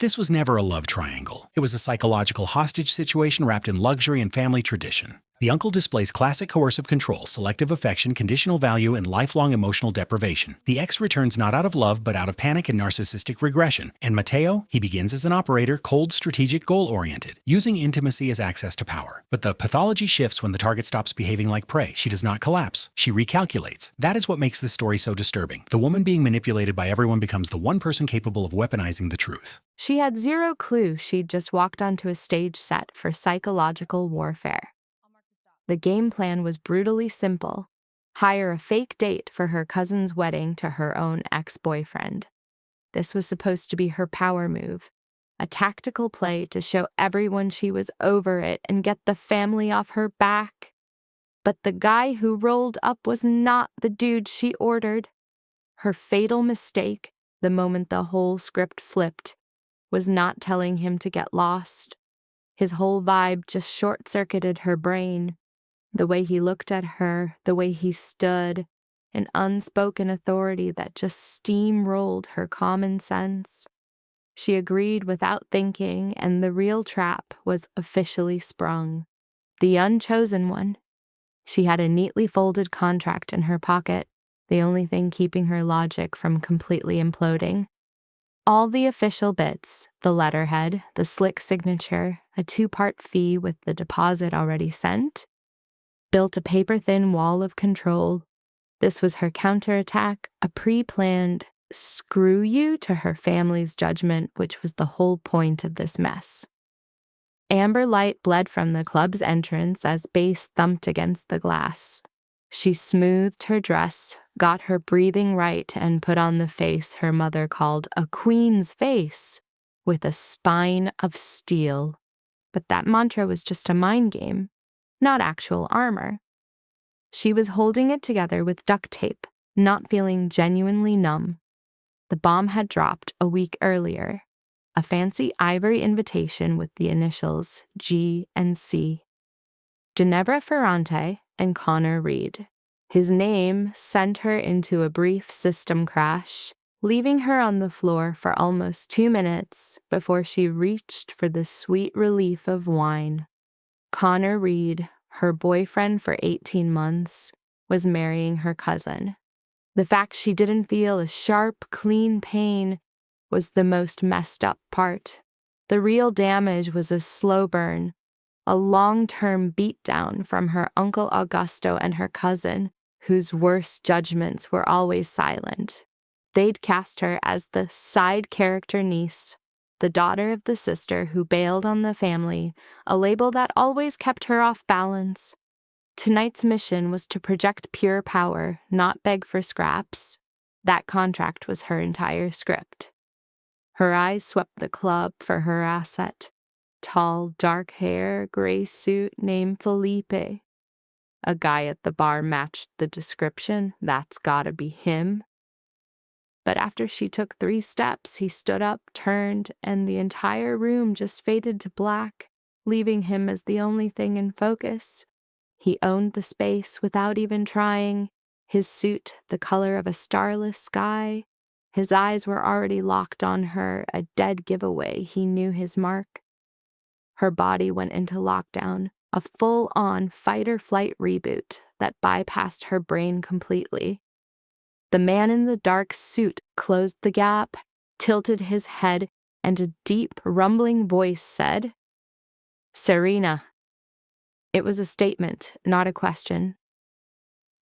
This was never a love triangle. It was a psychological hostage situation wrapped in luxury and family tradition. The uncle displays classic coercive control, selective affection, conditional value, and lifelong emotional deprivation. The ex returns not out of love, but out of panic and narcissistic regression. And Mateo, he begins as an operator, cold, strategic, goal-oriented, using intimacy as access to power. But the pathology shifts when the target stops behaving like prey. She does not collapse. She recalculates. That is what makes this story so disturbing. The woman being manipulated by everyone becomes the one person capable of weaponizing the truth. She had zero clue she'd just walked onto a stage set for psychological warfare. The game plan was brutally simple. Hire a fake date for her cousin's wedding to her own ex-boyfriend. This was supposed to be her power move, a tactical play to show everyone she was over it and get the family off her back. But the guy who rolled up was not the dude she ordered. Her fatal mistake, the moment the whole script flipped, was not telling him to get lost. His whole vibe just short-circuited her brain. The way he looked at her, the way he stood, an unspoken authority that just steamrolled her common sense. She agreed without thinking, and the real trap was officially sprung. The unchosen one. She had a neatly folded contract in her pocket, the only thing keeping her logic from completely imploding. All the official bits, the letterhead, the slick signature, a 2-part fee with the deposit already sent, built a paper-thin wall of control. This was her counterattack, a pre-planned screw you to her family's judgment, which was the whole point of this mess. Amber light bled from the club's entrance as bass thumped against the glass. She smoothed her dress, got her breathing right, and put on the face her mother called a queen's face, with a spine of steel. But that mantra was just a mind game, not actual armor. She was holding it together with duct tape, not feeling genuinely numb. The bomb had dropped a week earlier, a fancy ivory invitation with the initials G and C. Ginevra Ferrante and Connor Reed. His name sent her into a brief system crash, leaving her on the floor for almost 2 minutes before she reached for the sweet relief of wine. Connor Reed, her boyfriend for 18 months, was marrying her cousin. The fact she didn't feel a sharp, clean pain was the most messed up part. The real damage was a slow burn, a long-term beatdown from her Uncle Augusto and her cousin, whose worst judgments were always silent. They'd cast her as the side character niece, the daughter of the sister who bailed on the family, a label that always kept her off balance. Tonight's mission was to project pure power, not beg for scraps. That contract was her entire script. Her eyes swept the club for her asset. Tall, dark hair, gray suit, named Felipe. A guy at the bar matched the description. That's gotta be him. But after she took 3 steps, he stood up, turned, and the entire room just faded to black, leaving him as the only thing in focus. He owned the space without even trying, his suit the color of a starless sky. His eyes were already locked on her, a dead giveaway. He knew his mark. Her body went into lockdown, a full-on fight-or-flight reboot that bypassed her brain completely. The man in the dark suit closed the gap, tilted his head, and a deep, rumbling voice said, "Serena." It was a statement, not a question.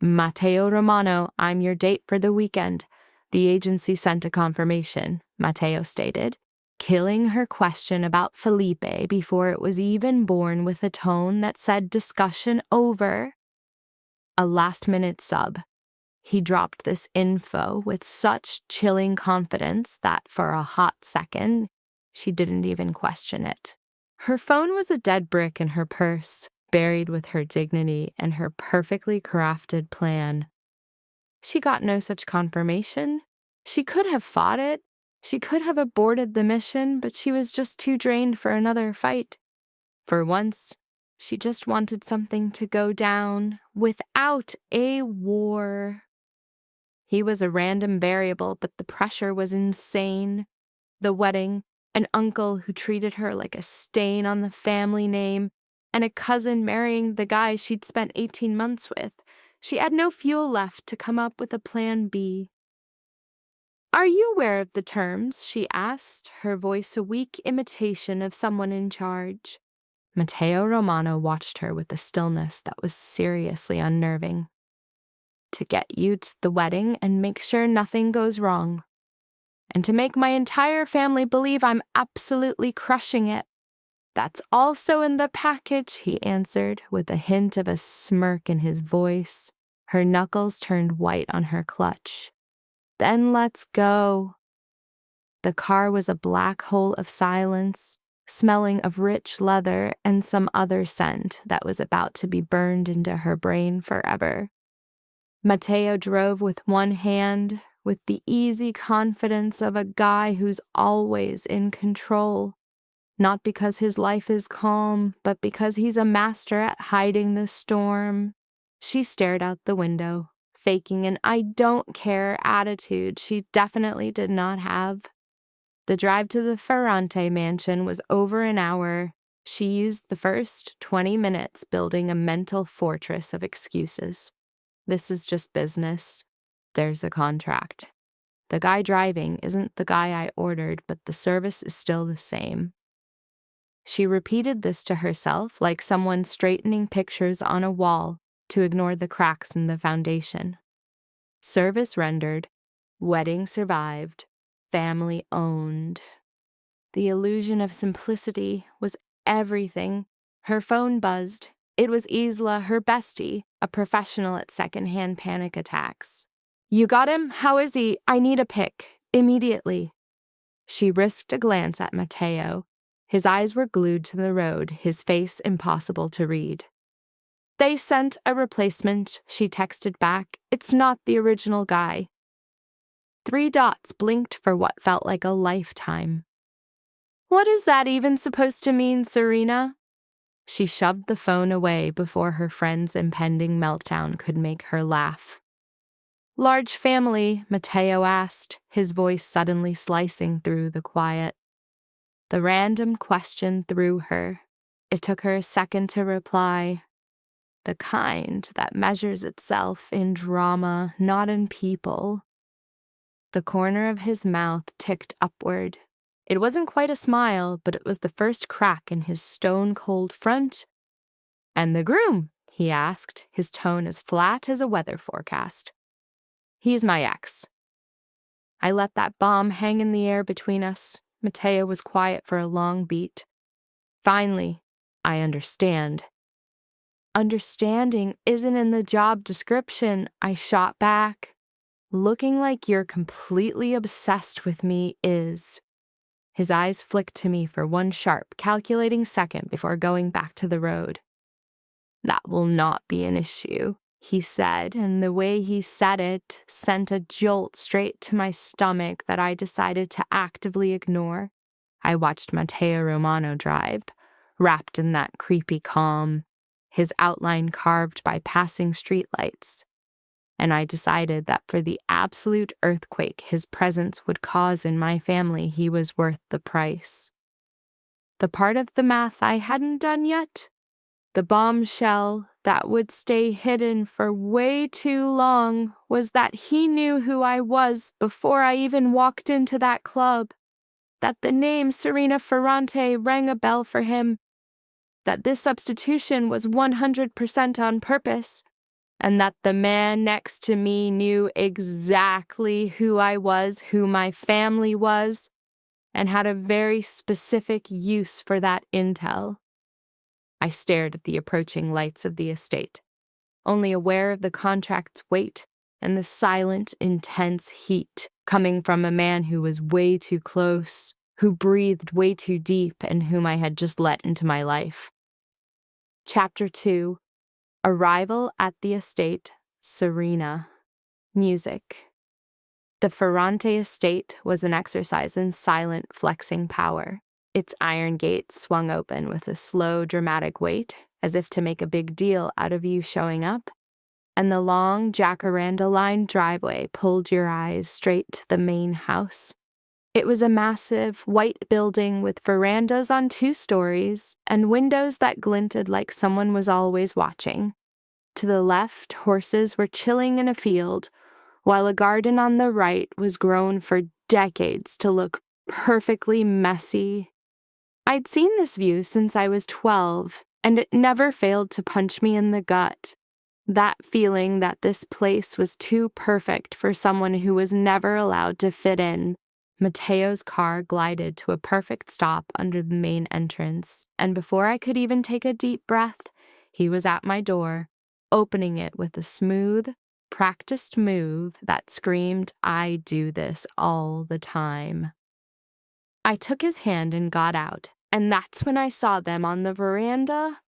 "Matteo Romano, I'm your date for the weekend. The agency sent a confirmation," Matteo stated, killing her question about Felipe before it was even born with a tone that said discussion over. A last-minute sub. He dropped this info with such chilling confidence that for a hot second, she didn't even question it. Her phone was a dead brick in her purse, buried with her dignity and her perfectly crafted plan. She got no such confirmation. She could have fought it. She could have aborted the mission, but she was just too drained for another fight. For once, she just wanted something to go down without a war. He was a random variable, but the pressure was insane. The wedding, an uncle who treated her like a stain on the family name, and a cousin marrying the guy she'd spent 18 months with. She had no fuel left to come up with a plan B. "Are you aware of the terms?" she asked, her voice a weak imitation of someone in charge. Matteo Romano watched her with a stillness that was seriously unnerving. "To get you to the wedding and make sure nothing goes wrong. And to make my entire family believe I'm absolutely crushing it. That's also in the package," he answered, with a hint of a smirk in his voice. Her knuckles turned white on her clutch. "Then let's go." The car was a black hole of silence, smelling of rich leather and some other scent that was about to be burned into her brain forever. Matteo drove with one hand, with the easy confidence of a guy who's always in control. Not because his life is calm, but because he's a master at hiding the storm. She stared out the window, faking an "I don't care" attitude she definitely did not have. The drive to the Ferrante mansion was over an hour. She used the first 20 minutes building a mental fortress of excuses. This is just business. There's a contract. The guy driving isn't the guy I ordered, but the service is still the same. She repeated this to herself like someone straightening pictures on a wall to ignore the cracks in the foundation. Service rendered, wedding survived, family owned. The illusion of simplicity was everything. Her phone buzzed. It was Isla, her bestie, a professional at secondhand panic attacks. "You got him? How is he? I need a pic. Immediately." She risked a glance at Matteo. His eyes were glued to the road, his face impossible to read. "They sent a replacement," she texted back. "It's not the original guy." 3 dots blinked for what felt like a lifetime. "What is that even supposed to mean, Serena?" She shoved the phone away before her friend's impending meltdown could make her laugh. "Large family?" Matteo asked, his voice suddenly slicing through the quiet. The random question threw her. It took her a second to reply. "The kind that measures itself in drama, not in people." The corner of his mouth ticked upward. It wasn't quite a smile, but it was the first crack in his stone-cold front. "And the groom?" he asked, his tone as flat as a weather forecast. "He's my ex." I let that bomb hang in the air between us. Matteo was quiet for a long beat. "Finally, I understand." "Understanding isn't in the job description," I shot back. "Looking like you're completely obsessed with me is." His eyes flicked to me for one sharp, calculating second before going back to the road. "That will not be an issue," he said, and the way he said it sent a jolt straight to my stomach that I decided to actively ignore. I watched Matteo Romano drive, wrapped in that creepy calm, his outline carved by passing streetlights, and I decided that for the absolute earthquake his presence would cause in my family, he was worth the price. The part of the math I hadn't done yet, the bombshell that would stay hidden for way too long, was that he knew who I was before I even walked into that club, that the name Serena Ferrante rang a bell for him, that this substitution was 100% on purpose, and that the man next to me knew exactly who I was, who my family was, and had a very specific use for that intel. I stared at the approaching lights of the estate, only aware of the contract's weight and the silent, intense heat coming from a man who was way too close, who breathed way too deep, and whom I had just let into my life. Chapter 2. Arrival at the estate, Serena. Music. The Ferrante estate was an exercise in silent, flexing power. Its iron gates swung open with a slow, dramatic weight, as if to make a big deal out of you showing up, and the long, jacaranda-lined driveway pulled your eyes straight to the main house. It was a massive, white building with verandas on 2 stories and windows that glinted like someone was always watching. To the left, horses were chilling in a field, while a garden on the right was grown for decades to look perfectly messy. I'd seen this view since I was 12, and it never failed to punch me in the gut. That feeling that this place was too perfect for someone who was never allowed to fit in. Mateo's car glided to a perfect stop under the main entrance, and before I could even take a deep breath, he was at my door, opening it with a smooth, practiced move that screamed, "I do this all the time." I took his hand and got out, and that's when I saw them on the veranda.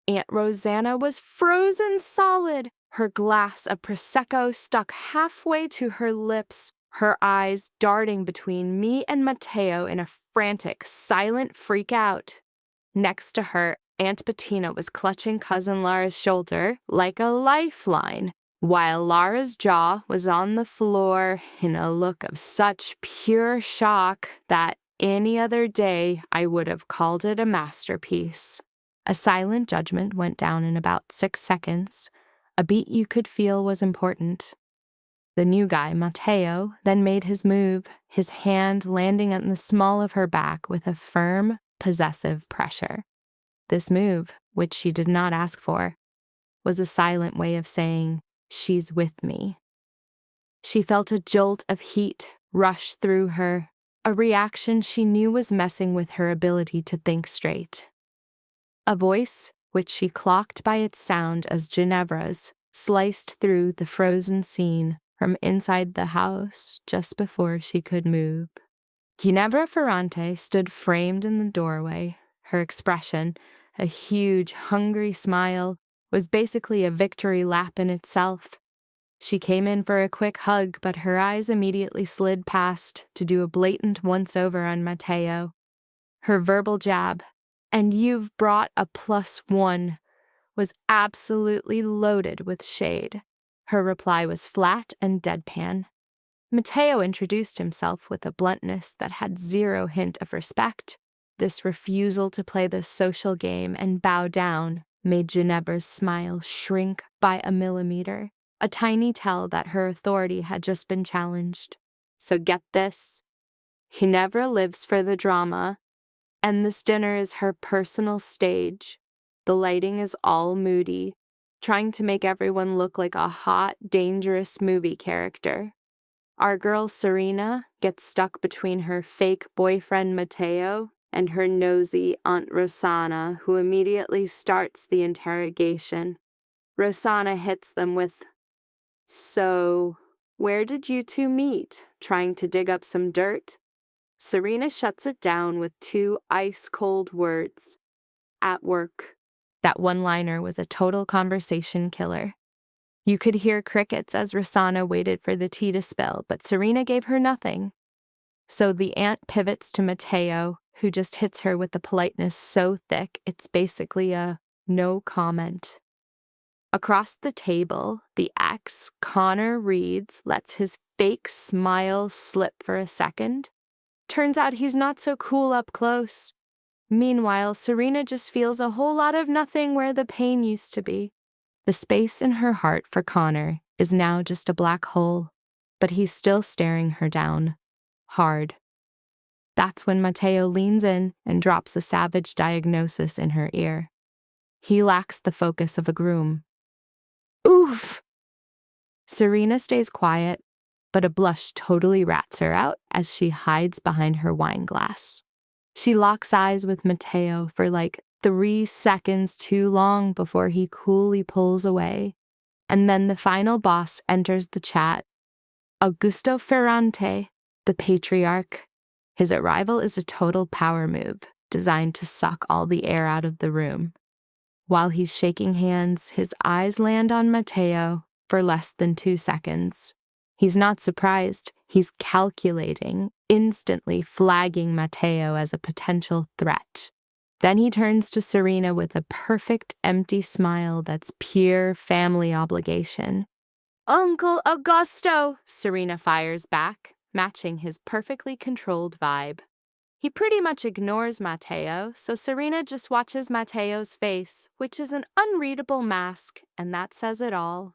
Aunt Rosanna was frozen solid, her glass of Prosecco stuck halfway to her lips, her eyes darting between me and Mateo in a frantic, silent freak out. Next to her, Aunt Bettina was clutching Cousin Lara's shoulder like a lifeline, while Lara's jaw was on the floor in a look of such pure shock that any other day I would have called it a masterpiece. A silent judgment went down in about 6 seconds, a beat you could feel was important. The new guy, Mateo, then made his move, his hand landing on the small of her back with a firm, possessive pressure. This move, which she did not ask for, was a silent way of saying, "She's with me." She felt a jolt of heat rush through her, a reaction she knew was messing with her ability to think straight. A voice, which she clocked by its sound as Ginevra's, sliced through the frozen scene from inside the house just before she could move. Ginevra Ferrante stood framed in the doorway. Her expression, a huge, hungry smile, was basically a victory lap in itself. She came in for a quick hug, but her eyes immediately slid past to do a blatant once-over on Mateo. Her verbal jab, "And you've brought a +1, was absolutely loaded with shade. Her reply was flat and deadpan. Mateo introduced himself with a bluntness that had zero hint of respect. This refusal to play the social game and bow down made Ginevra's smile shrink by a millimeter, a tiny tell that her authority had just been challenged. So get this. Ginevra lives for the drama, and this dinner is her personal stage. The lighting is all moody, trying to make everyone look like a hot, dangerous movie character. Our girl Serena gets stuck between her fake boyfriend Mateo and her nosy Aunt Rosanna, who immediately starts the interrogation. Rosanna hits them with, "So, where did you two meet? Trying to dig up some dirt?" Serena shuts it down with 2 ice-cold words. "At work." That one-liner was a total conversation killer. You could hear crickets as Rosanna waited for the tea to spill, but Serena gave her nothing. So the aunt pivots to Mateo, who just hits her with a politeness so thick it's basically a no comment. Across the table, the ex, Connor Reeds, lets his fake smile slip for a second. Turns out he's not so cool up close. Meanwhile, Serena just feels a whole lot of nothing where the pain used to be. The space in her heart for Connor is now just a black hole, but he's still staring her down. Hard. That's when Mateo leans in and drops a savage diagnosis in her ear. He lacks the focus of a groom. Oof! Serena stays quiet, but a blush totally rats her out as she hides behind her wine glass. She locks eyes with Mateo for like 3 seconds too long before he coolly pulls away. And then the final boss enters the chat. Augusto Ferrante, the patriarch. His arrival is a total power move, designed to suck all the air out of the room. While he's shaking hands, his eyes land on Mateo for less than 2 seconds. He's not surprised. He's calculating, instantly flagging Mateo as a potential threat. Then he turns to Serena with a perfect empty smile that's pure family obligation. "Uncle Augusto," Serena fires back, matching his perfectly controlled vibe. He pretty much ignores Matteo, so Serena just watches Matteo's face, which is an unreadable mask, and that says it all.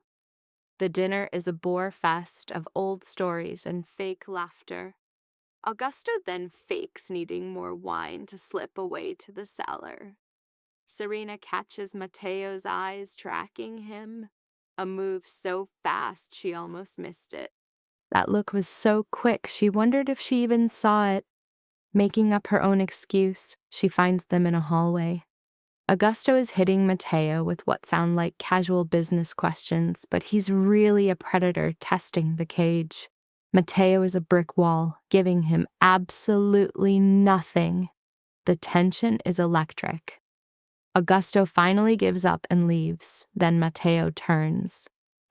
The dinner is a bore fest of old stories and fake laughter. Augusto then fakes needing more wine to slip away to the cellar. Serena catches Matteo's eyes tracking him, a move so fast she almost missed it. That look was so quick she wondered if she even saw it. Making up her own excuse, she finds them in a hallway. Augusto is hitting Matteo with what sound like casual business questions, but he's really a predator testing the cage. Matteo is a brick wall, giving him absolutely nothing. The tension is electric. Augusto finally gives up and leaves. Then Matteo turns,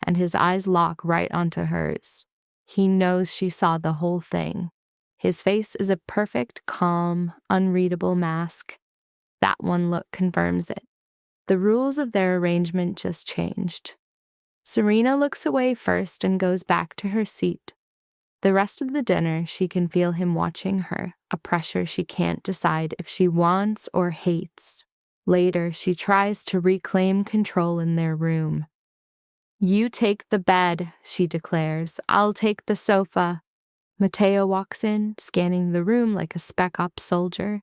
and his eyes lock right onto hers. He knows she saw the whole thing. His face is a perfect, calm, unreadable mask. That one look confirms it. The rules of their arrangement just changed. Serena looks away first and goes back to her seat. The rest of the dinner, she can feel him watching her, a pressure she can't decide if she wants or hates. Later, she tries to reclaim control in their room. "You take the bed," she declares. "I'll take the sofa." Matteo walks in, scanning the room like a spec-op soldier.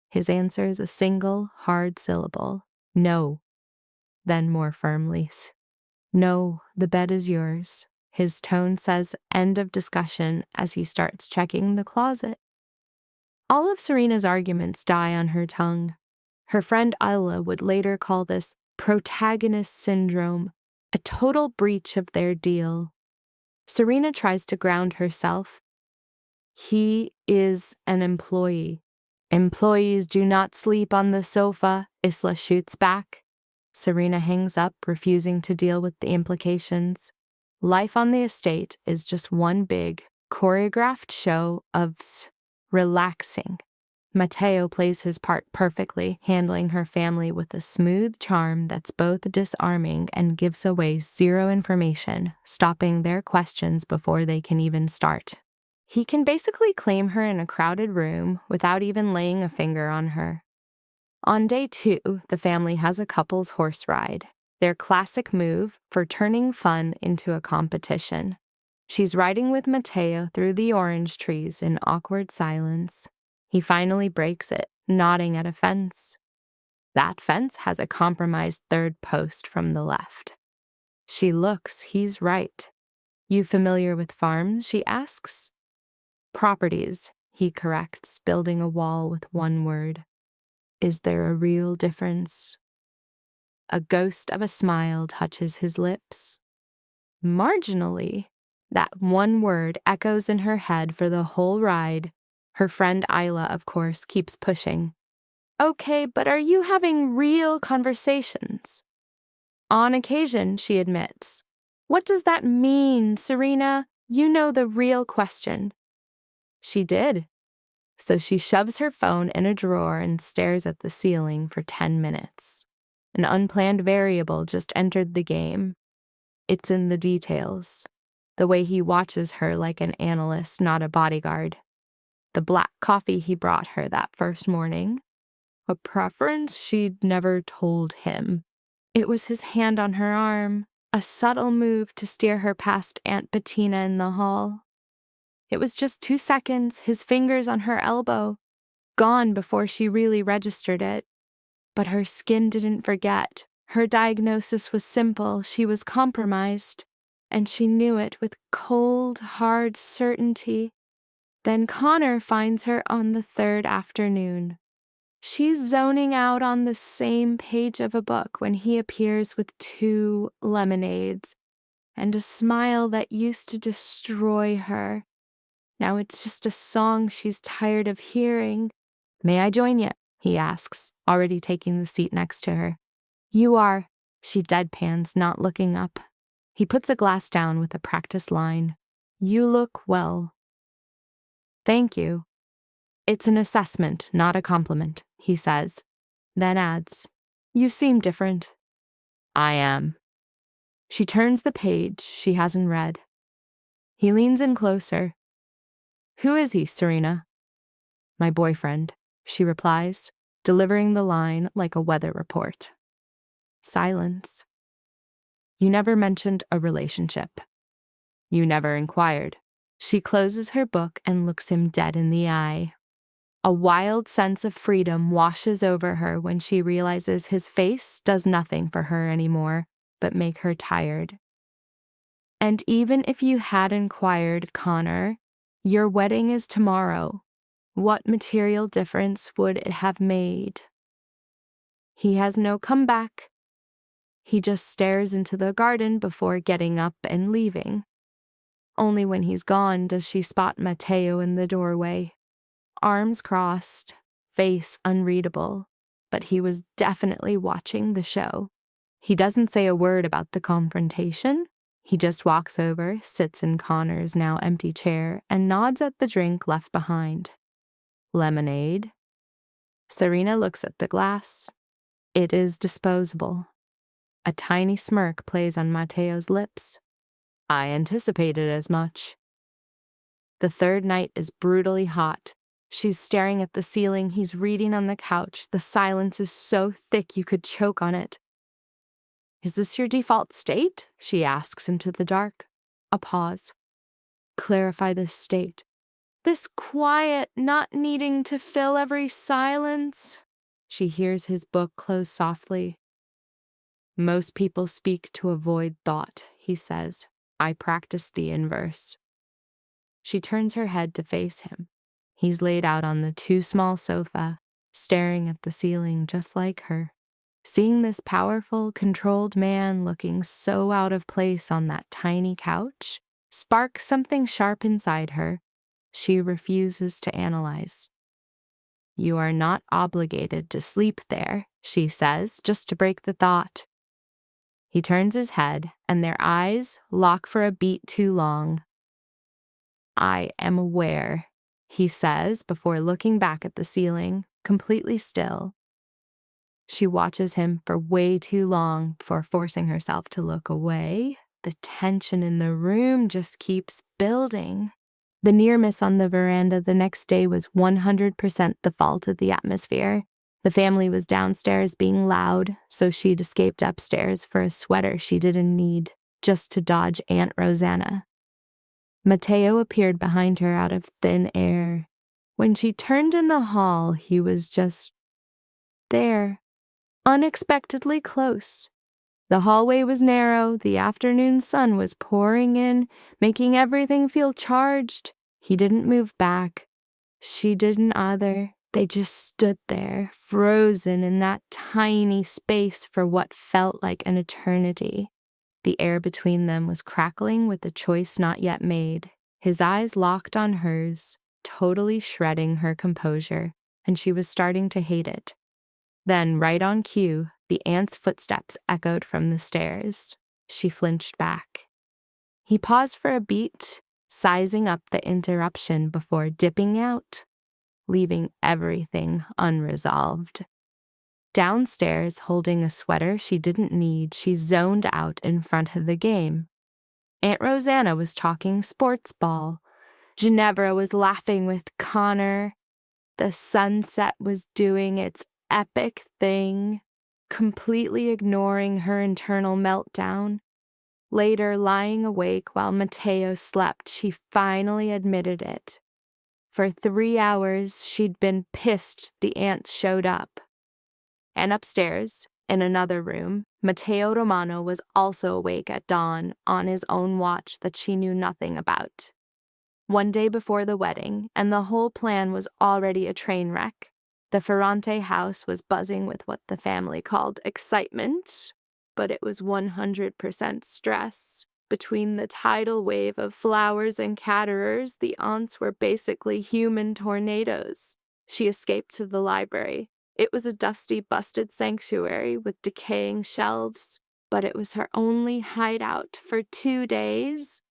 His answer is a single, hard syllable. "No." Then more firmly, "No, the bed is yours." His tone says end of discussion as he starts checking the closet. All of Serena's arguments die on her tongue. Her friend Isla would later call this protagonist syndrome, a total breach of their deal. Serena tries to ground herself. "He is an employee. Employees do not sleep on the sofa," Isla shoots back. Serena hangs up, refusing to deal with the implications. Life on the estate is just one big, choreographed show of relaxing. Matteo plays his part perfectly, handling her family with a smooth charm that's both disarming and gives away zero information, stopping their questions before they can even start. He can basically claim her in a crowded room without even laying a finger on her. On day 2, the family has a couple's horse ride, their classic move for turning fun into a competition. She's riding with Matteo through the orange trees in awkward silence. He finally breaks it, nodding at a fence. That fence has a compromised third post from the left. She looks, he's right. "You familiar with farms?" she asks. "Properties," he corrects, building a wall with one word. "Is there a real difference?" A ghost of a smile touches his lips. "Marginally." That one word echoes in her head for the whole ride. Her friend Isla, of course, keeps pushing. "Okay, but are you having real conversations?" "On occasion," she admits. "What does that mean, Serena? You know the real question." She did. So she shoves her phone in a drawer and stares at the ceiling for 10 minutes. An unplanned variable just entered the game. It's in the details. The way he watches her like an analyst, not a bodyguard. The black coffee he brought her that first morning. A preference she'd never told him. It was his hand on her arm, a subtle move to steer her past Aunt Bettina in the hall. It was just 2 seconds, his fingers on her elbow, gone before she really registered it. But her skin didn't forget. Her diagnosis was simple. She was compromised, and she knew it with cold, hard certainty. Then Connor finds her on the 3rd afternoon. She's zoning out on the same page of a book when he appears with 2 lemonades and a smile that used to destroy her. Now it's just a song she's tired of hearing. "May I join you?" he asks, already taking the seat next to her. "You are." She deadpans, not looking up. He puts a glass down with a practice line. "You look well." "Thank you." "It's an assessment, not a compliment," he says, then adds, "You seem different." "I am." She turns the page she hasn't read. He leans in closer. Who is he, Serena? My boyfriend, she replies, delivering the line like a weather report. Silence. You never mentioned a relationship. You never inquired. She closes her book and looks him dead in the eye. A wild sense of freedom washes over her when she realizes his face does nothing for her anymore but make her tired. And even if you had inquired, Connor, your wedding is tomorrow. What material difference would it have made? He has no comeback. He just stares into the garden before getting up and leaving. Only when he's gone does she spot Matteo in the doorway. Arms crossed, face unreadable, but he was definitely watching the show. He doesn't say a word about the confrontation. He just walks over, sits in Connor's now empty chair, and nods at the drink left behind. Lemonade. Serena looks at the glass. It is disposable. A tiny smirk plays on Matteo's lips. I anticipated as much. The third night is brutally hot. She's staring at the ceiling. He's reading on the couch. The silence is so thick you could choke on it. Is this your default state? She asks into the dark. A pause. Clarify this state. This quiet, not needing to fill every silence. She hears his book close softly. Most people speak to avoid thought, he says. I practice the inverse. She turns her head to face him. He's laid out on the too small sofa, staring at the ceiling just like her. Seeing this powerful, controlled man looking so out of place on that tiny couch sparks something sharp inside her. She refuses to analyze. You are not obligated to sleep there, she says, just to break the thought. He turns his head, and their eyes lock for a beat too long. I am aware, he says before looking back at the ceiling, completely still. She watches him for way too long before forcing herself to look away. The tension in the room just keeps building. The near miss on the veranda the next day was 100% the fault of the atmosphere. The family was downstairs being loud, so she'd escaped upstairs for a sweater she didn't need, just to dodge Aunt Rosanna. Matteo appeared behind her out of thin air. When she turned in the hall, he was just there, unexpectedly close. The hallway was narrow, the afternoon sun was pouring in, making everything feel charged. He didn't move back. She didn't either. They just stood there, frozen in that tiny space for what felt like an eternity. The air between them was crackling with a choice not yet made. His eyes locked on hers, totally shredding her composure, and she was starting to hate it. Then, right on cue, the aunt's footsteps echoed from the stairs. She flinched back. He paused for a beat, sizing up the interruption before dipping out, leaving everything unresolved. Downstairs, holding a sweater she didn't need, she zoned out in front of the game. Aunt Rosanna was talking sports ball. Ginevra was laughing with Connor. The sunset was doing its epic thing, completely ignoring her internal meltdown. Later, lying awake while Matteo slept, she finally admitted it. For 3 hours, she'd been pissed the aunts showed up. And upstairs, in another room, Matteo Romano was also awake at dawn on his own watch that she knew nothing about. One day before the wedding, and the whole plan was already a train wreck. The Fiancé house was buzzing with what the family called excitement, but it was 100% stress. Between the tidal wave of flowers and caterers, the aunts were basically human tornadoes. She escaped to the library. It was a dusty, busted sanctuary with decaying shelves, but it was her only hideout for 2 days,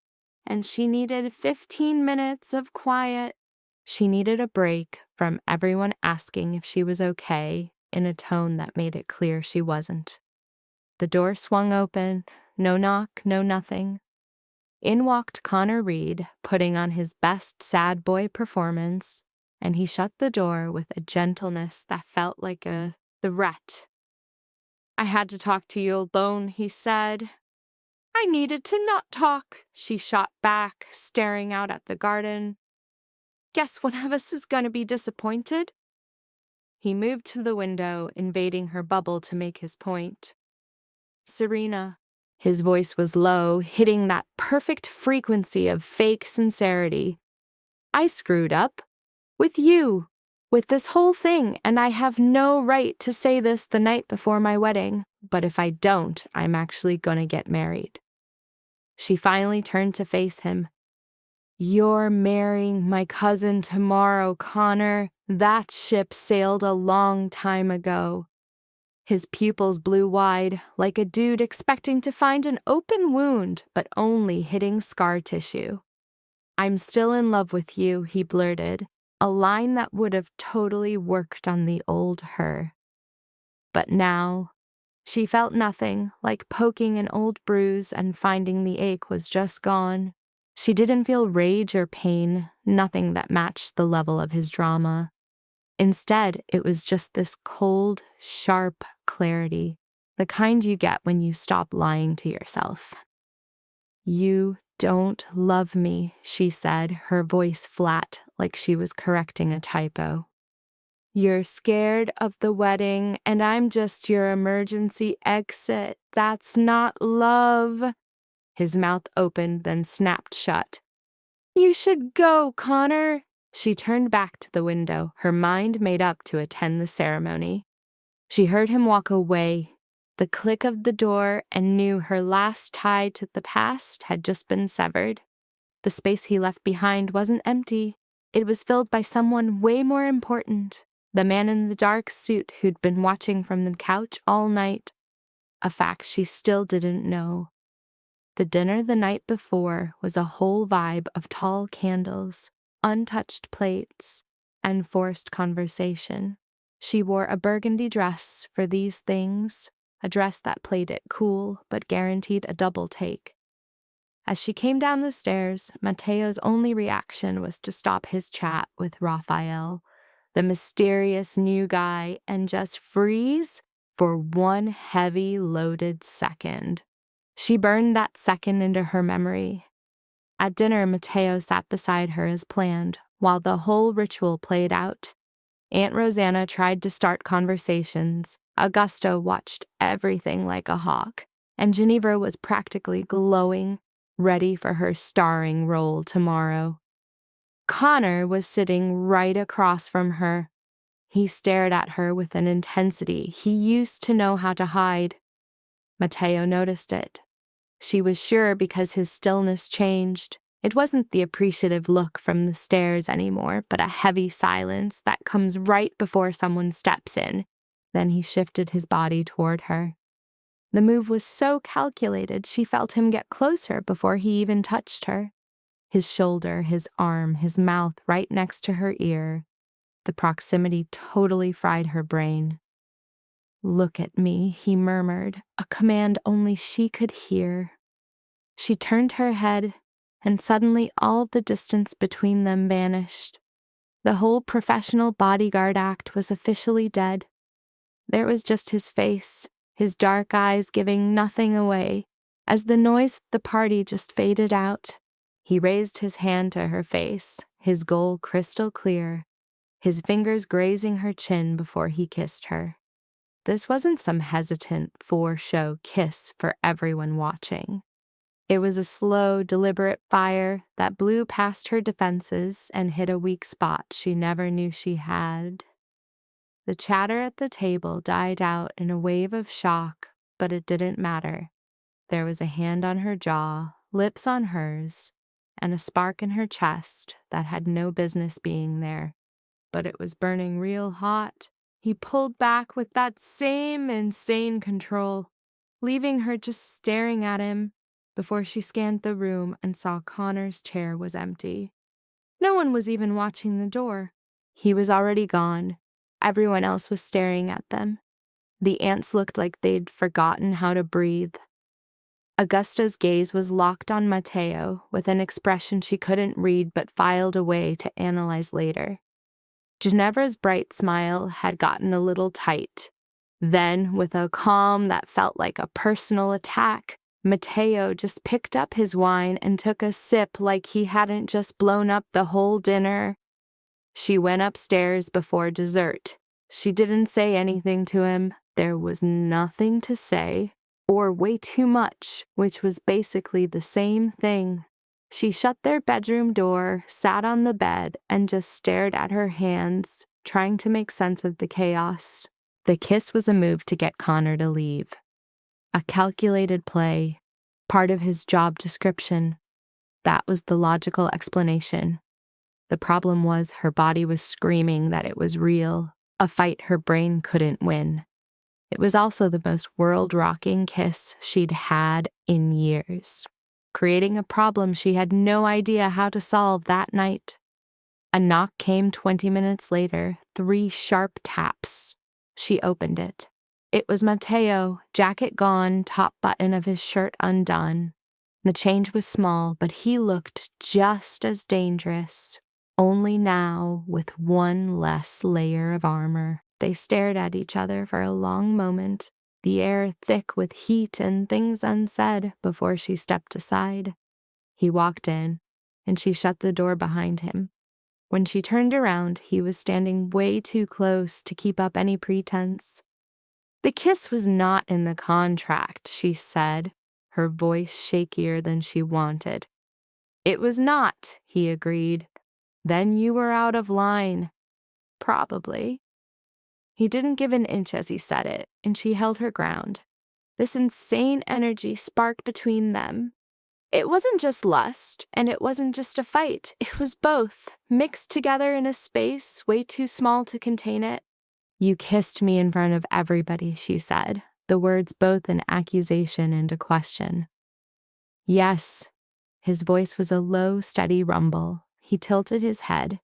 and she needed 15 minutes of quiet. She needed a break from everyone asking if she was okay in a tone that made it clear she wasn't. The door swung open, no knock, no nothing. In walked Connor Reed, putting on his best sad boy performance, and he shut the door with a gentleness that felt like a threat. "I had to talk to you alone," he said. "I needed to not talk," she shot back, staring out at the garden. "Guess one of us is going to be disappointed." He moved to the window, invading her bubble to make his point. "Serena." His voice was low, hitting that perfect frequency of fake sincerity. "I screwed up. With you. With this whole thing, and I have no right to say this the night before my wedding, but if I don't, I'm actually gonna get married." She finally turned to face him. "You're marrying my cousin tomorrow, Connor. That ship sailed a long time ago." His pupils blew wide, like a dude expecting to find an open wound, but only hitting scar tissue. "I'm still in love with you," he blurted, a line that would have totally worked on the old her. But now, she felt nothing, like poking an old bruise and finding the ache was just gone. She didn't feel rage or pain, nothing that matched the level of his drama. Instead, it was just this cold, sharp clarity, the kind you get when you stop lying to yourself. "You don't love me," she said, her voice flat, like she was correcting a typo. "You're scared of the wedding, and I'm just your emergency exit. That's not love." His mouth opened, then snapped shut. "You should go, Connor." She turned back to the window, her mind made up to attend the ceremony. She heard him walk away, the click of the door, and knew her last tie to the past had just been severed. The space he left behind wasn't empty. It was filled by someone way more important, the man in the dark suit who'd been watching from the couch all night, a fact she still didn't know. The dinner the night before was a whole vibe of tall candles, untouched plates, and forced conversation. She wore a burgundy dress for these things, a dress that played it cool but guaranteed a double take. As she came down the stairs, Matteo's only reaction was to stop his chat with Raphael, the mysterious new guy, and just freeze for one heavy, loaded second. She burned that second into her memory. At dinner, Matteo sat beside her as planned, while the whole ritual played out. Aunt Rosanna tried to start conversations. Augusto watched everything like a hawk, and Ginevra was practically glowing, ready for her starring role tomorrow. Connor was sitting right across from her. He stared at her with an intensity he used to know how to hide. Matteo noticed it. She was sure because his stillness changed. It wasn't the appreciative look from the stairs anymore, but a heavy silence that comes right before someone steps in. Then he shifted his body toward her. The move was so calculated she felt him get closer before he even touched her. His shoulder, his arm, his mouth right next to her ear. The proximity totally fried her brain. "Look at me," he murmured, a command only she could hear. She turned her head, and suddenly all the distance between them vanished. The whole professional bodyguard act was officially dead. There was just his face, his dark eyes giving nothing away, as the noise at the party just faded out. He raised his hand to her face, his goal crystal clear, his fingers grazing her chin before he kissed her. This wasn't some hesitant, for-show kiss for everyone watching. It was a slow, deliberate fire that blew past her defenses and hit a weak spot she never knew she had. The chatter at the table died out in a wave of shock, but it didn't matter. There was a hand on her jaw, lips on hers, and a spark in her chest that had no business being there, but it was burning real hot. He pulled back with that same insane control, leaving her just staring at him before she scanned the room and saw Connor's chair was empty. No one was even watching the door. He was already gone. Everyone else was staring at them. The ants looked like they'd forgotten how to breathe. Augusta's gaze was locked on Matteo with an expression she couldn't read but filed away to analyze later. Ginevra's bright smile had gotten a little tight. Then, with a calm that felt like a personal attack, Matteo just picked up his wine and took a sip like he hadn't just blown up the whole dinner. She went upstairs before dessert. She didn't say anything to him. There was nothing to say, or way too much, which was basically the same thing. She shut their bedroom door, sat on the bed, and just stared at her hands, trying to make sense of the chaos. The kiss was a move to get Connor to leave. A calculated play, part of his job description. That was the logical explanation. The problem was her body was screaming that it was real, a fight her brain couldn't win. It was also the most world-rocking kiss she'd had in years, creating a problem she had no idea how to solve that night. A knock came 20 minutes later, 3 sharp taps. She opened it. It was Matteo, jacket gone, top button of his shirt undone. The change was small, but he looked just as dangerous, only now with one less layer of armor. They stared at each other for a long moment, the air thick with heat and things unsaid, before she stepped aside. He walked in, and she shut the door behind him. When she turned around, he was standing way too close to keep up any pretense. "The kiss was not in the contract," she said, her voice shakier than she wanted. "It was not," he agreed. "Then you were out of line." "Probably." He didn't give an inch as he said it, and she held her ground. This insane energy sparked between them. It wasn't just lust, and it wasn't just a fight. It was both, mixed together in a space way too small to contain it. "You kissed me in front of everybody," she said, the words both an accusation and a question. "Yes." His voice was a low, steady rumble. He tilted his head,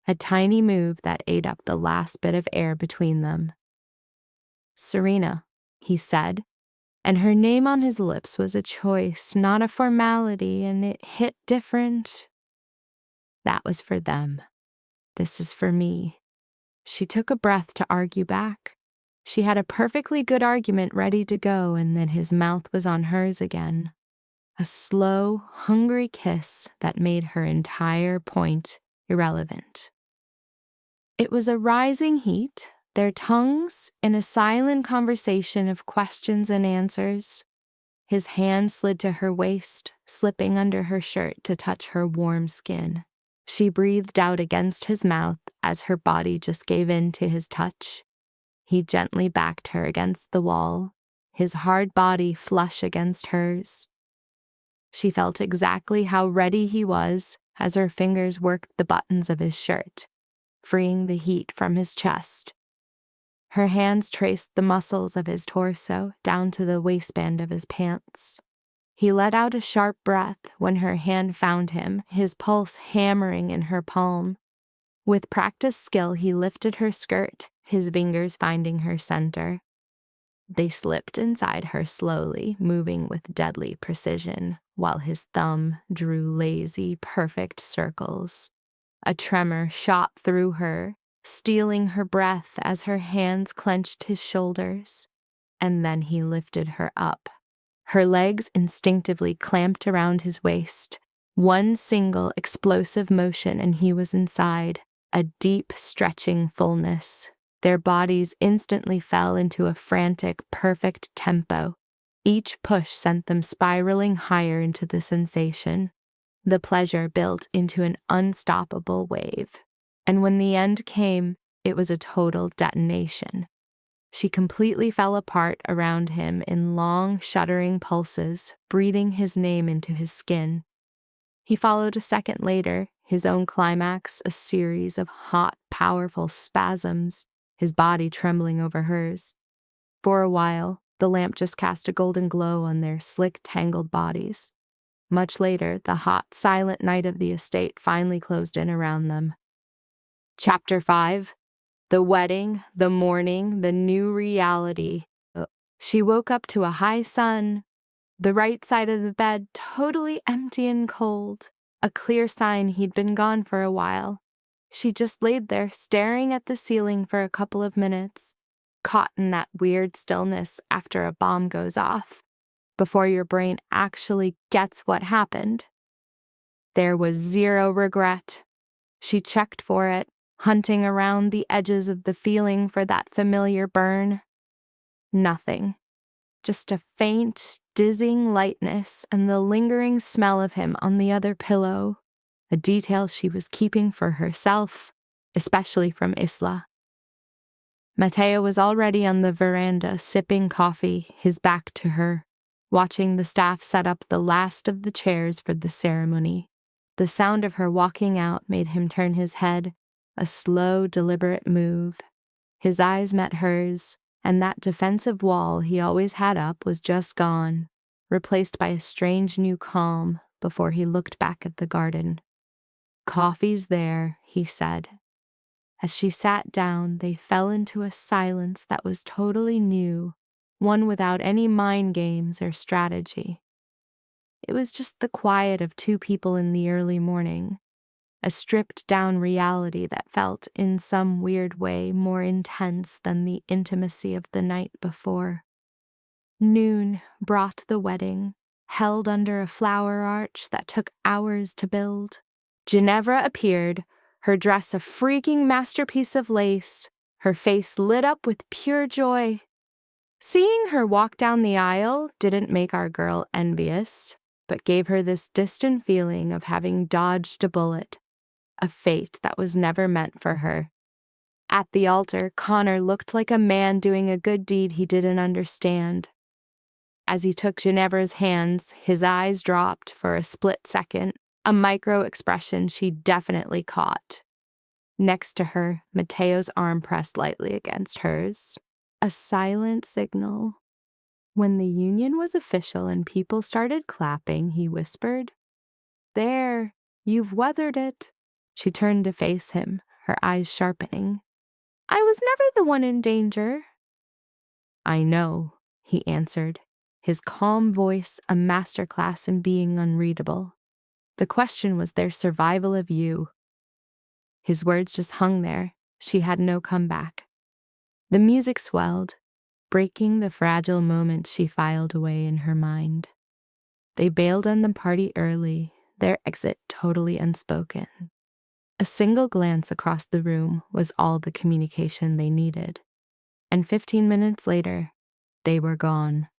a tiny move that ate up the last bit of air between them. "Serena," he said, and her name on his lips was a choice, not a formality, and it hit different. That was for them. This is for me. She took a breath to argue back. She had a perfectly good argument ready to go, and then his mouth was on hers again. A slow, hungry kiss that made her entire point irrelevant. It was a rising heat, their tongues in a silent conversation of questions and answers. His hand slid to her waist, slipping under her shirt to touch her warm skin. She breathed out against his mouth as her body just gave in to his touch. He gently backed her against the wall, his hard body flush against hers. She felt exactly how ready he was as her fingers worked the buttons of his shirt, freeing the heat from his chest. Her hands traced the muscles of his torso down to the waistband of his pants. He let out a sharp breath when her hand found him, his pulse hammering in her palm. With practiced skill, he lifted her skirt, his fingers finding her center. They slipped inside her slowly, moving with deadly precision, while his thumb drew lazy, perfect circles. A tremor shot through her, stealing her breath as her hands clenched his shoulders. And then he lifted her up. Her legs instinctively clamped around his waist. One single explosive motion and he was inside, a deep, stretching fullness. Their bodies instantly fell into a frantic, perfect tempo. Each push sent them spiraling higher into the sensation. The pleasure built into an unstoppable wave. And when the end came, it was a total detonation. She completely fell apart around him in long, shuddering pulses, breathing his name into his skin. He followed a second later, his own climax, a series of hot, powerful spasms, his body trembling over hers. For a while, the lamp just cast a golden glow on their slick, tangled bodies. Much later, the hot, silent night of the estate finally closed in around them. Chapter 5. The wedding, the morning, the new reality. She woke up to a high sun, The right side of the bed totally empty and cold, a clear sign he'd been gone for a while. She just laid there staring at the ceiling for a couple of minutes, caught in that weird stillness after a bomb goes off, before your brain actually gets what happened. There was zero regret. She checked for it, hunting around the edges of the feeling for that familiar burn. Nothing. Just a faint, dizzying lightness and the lingering smell of him on the other pillow, a detail she was keeping for herself, especially from Isla. Mateo was already on the veranda sipping coffee, his back to her, watching the staff set up the last of the chairs for the ceremony. The sound of her walking out made him turn his head, a slow, deliberate move. His eyes met hers, and that defensive wall he always had up was just gone, replaced by a strange new calm before he looked back at the garden. "Coffee's there," he said. As she sat down, they fell into a silence that was totally new, one without any mind games or strategy. It was just the quiet of two people in the early morning, a stripped-down reality that felt, in some weird way, more intense than the intimacy of the night before. Noon brought the wedding, held under a flower arch that took hours to build. Ginevra appeared, her dress a freaking masterpiece of lace, her face lit up with pure joy. Seeing her walk down the aisle didn't make our girl envious, but gave her this distant feeling of having dodged a bullet, a fate that was never meant for her. At the altar, Connor looked like a man doing a good deed he didn't understand. As he took Ginevra's hands, his eyes dropped for a split second, a micro-expression she definitely caught. Next to her, Mateo's arm pressed lightly against hers. A silent signal. When the union was official and people started clapping, he whispered, "There, you've weathered it." She turned to face him, her eyes sharpening. "I was never the one in danger." "I know," he answered, his calm voice a masterclass in being unreadable. "The question was their survival of you." His words just hung there. She had no comeback. The music swelled, breaking the fragile moment she filed away in her mind. They bailed on the party early, their exit totally unspoken. A single glance across the room was all the communication they needed. And 15 minutes later, they were gone,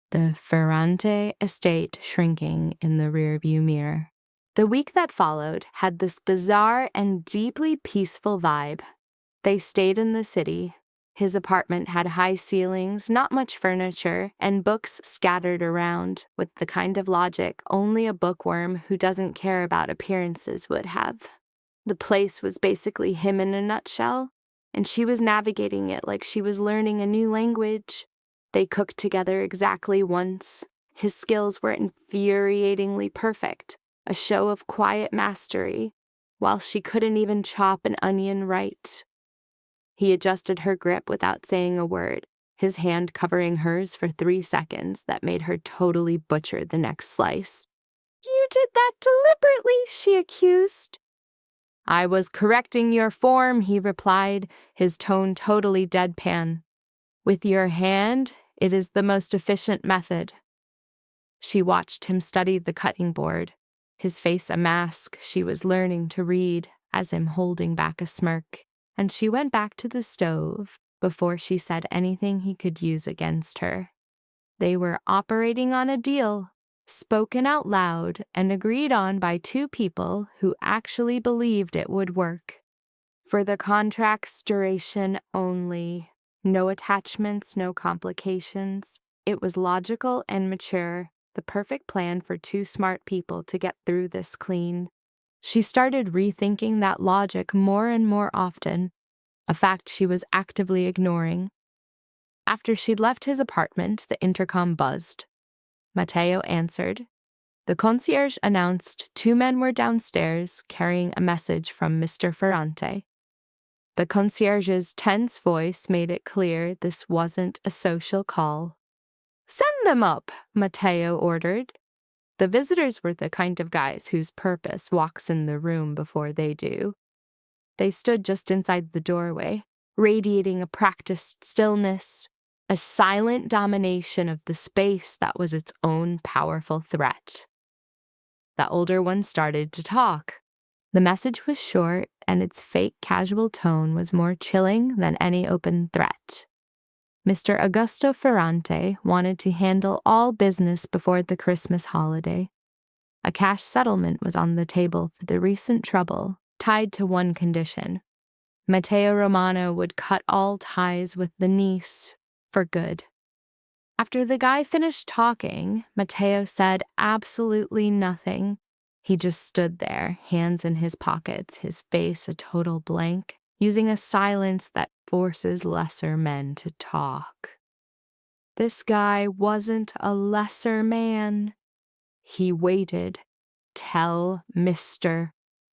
the Ferrante estate shrinking in the rearview mirror. The week that followed had this bizarre and deeply peaceful vibe. They stayed in the city. His apartment had high ceilings, not much furniture, and books scattered around, with the kind of logic only a bookworm who doesn't care about appearances would have. The place was basically him in a nutshell, and she was navigating it like she was learning a new language. They cooked together exactly once. His skills were infuriatingly perfect, a show of quiet mastery, while she couldn't even chop an onion right. He adjusted her grip without saying a word, his hand covering hers for 3 seconds that made her totally butcher the next slice. "You did that deliberately," she accused. "I was correcting your form," he replied, his tone totally deadpan. "With your hand, it is the most efficient method." She watched him study the cutting board, his face a mask she was learning to read as him holding back a smirk, and she went back to the stove before she said anything he could use against her. They were operating on a deal, spoken out loud and agreed on by two people who actually believed it would work. For the contract's duration only. No attachments, no complications. It was logical and mature, the perfect plan for two smart people to get through this clean. She started rethinking that logic more and more often, a fact she was actively ignoring. After she'd left his apartment, the intercom buzzed. Mateo answered. The concierge announced 2 men were downstairs carrying a message from Mr. Ferrante. The concierge's tense voice made it clear this wasn't a social call. "Send them up," Matteo ordered. The visitors were the kind of guys whose purpose walks in the room before they do. They stood just inside the doorway, radiating a practiced stillness, a silent domination of the space that was its own powerful threat. The older one started to talk. The message was short, and its fake casual tone was more chilling than any open threat. Mr. Augusto Ferrante wanted to handle all business before the Christmas holiday. A cash settlement was on the table for the recent trouble, tied to one condition. Matteo Romano would cut all ties with the niece for good. After the guy finished talking, Matteo said absolutely nothing. He just stood there, hands in his pockets, his face a total blank, using a silence that forces lesser men to talk. This guy wasn't a lesser man. He waited. "Tell Mr.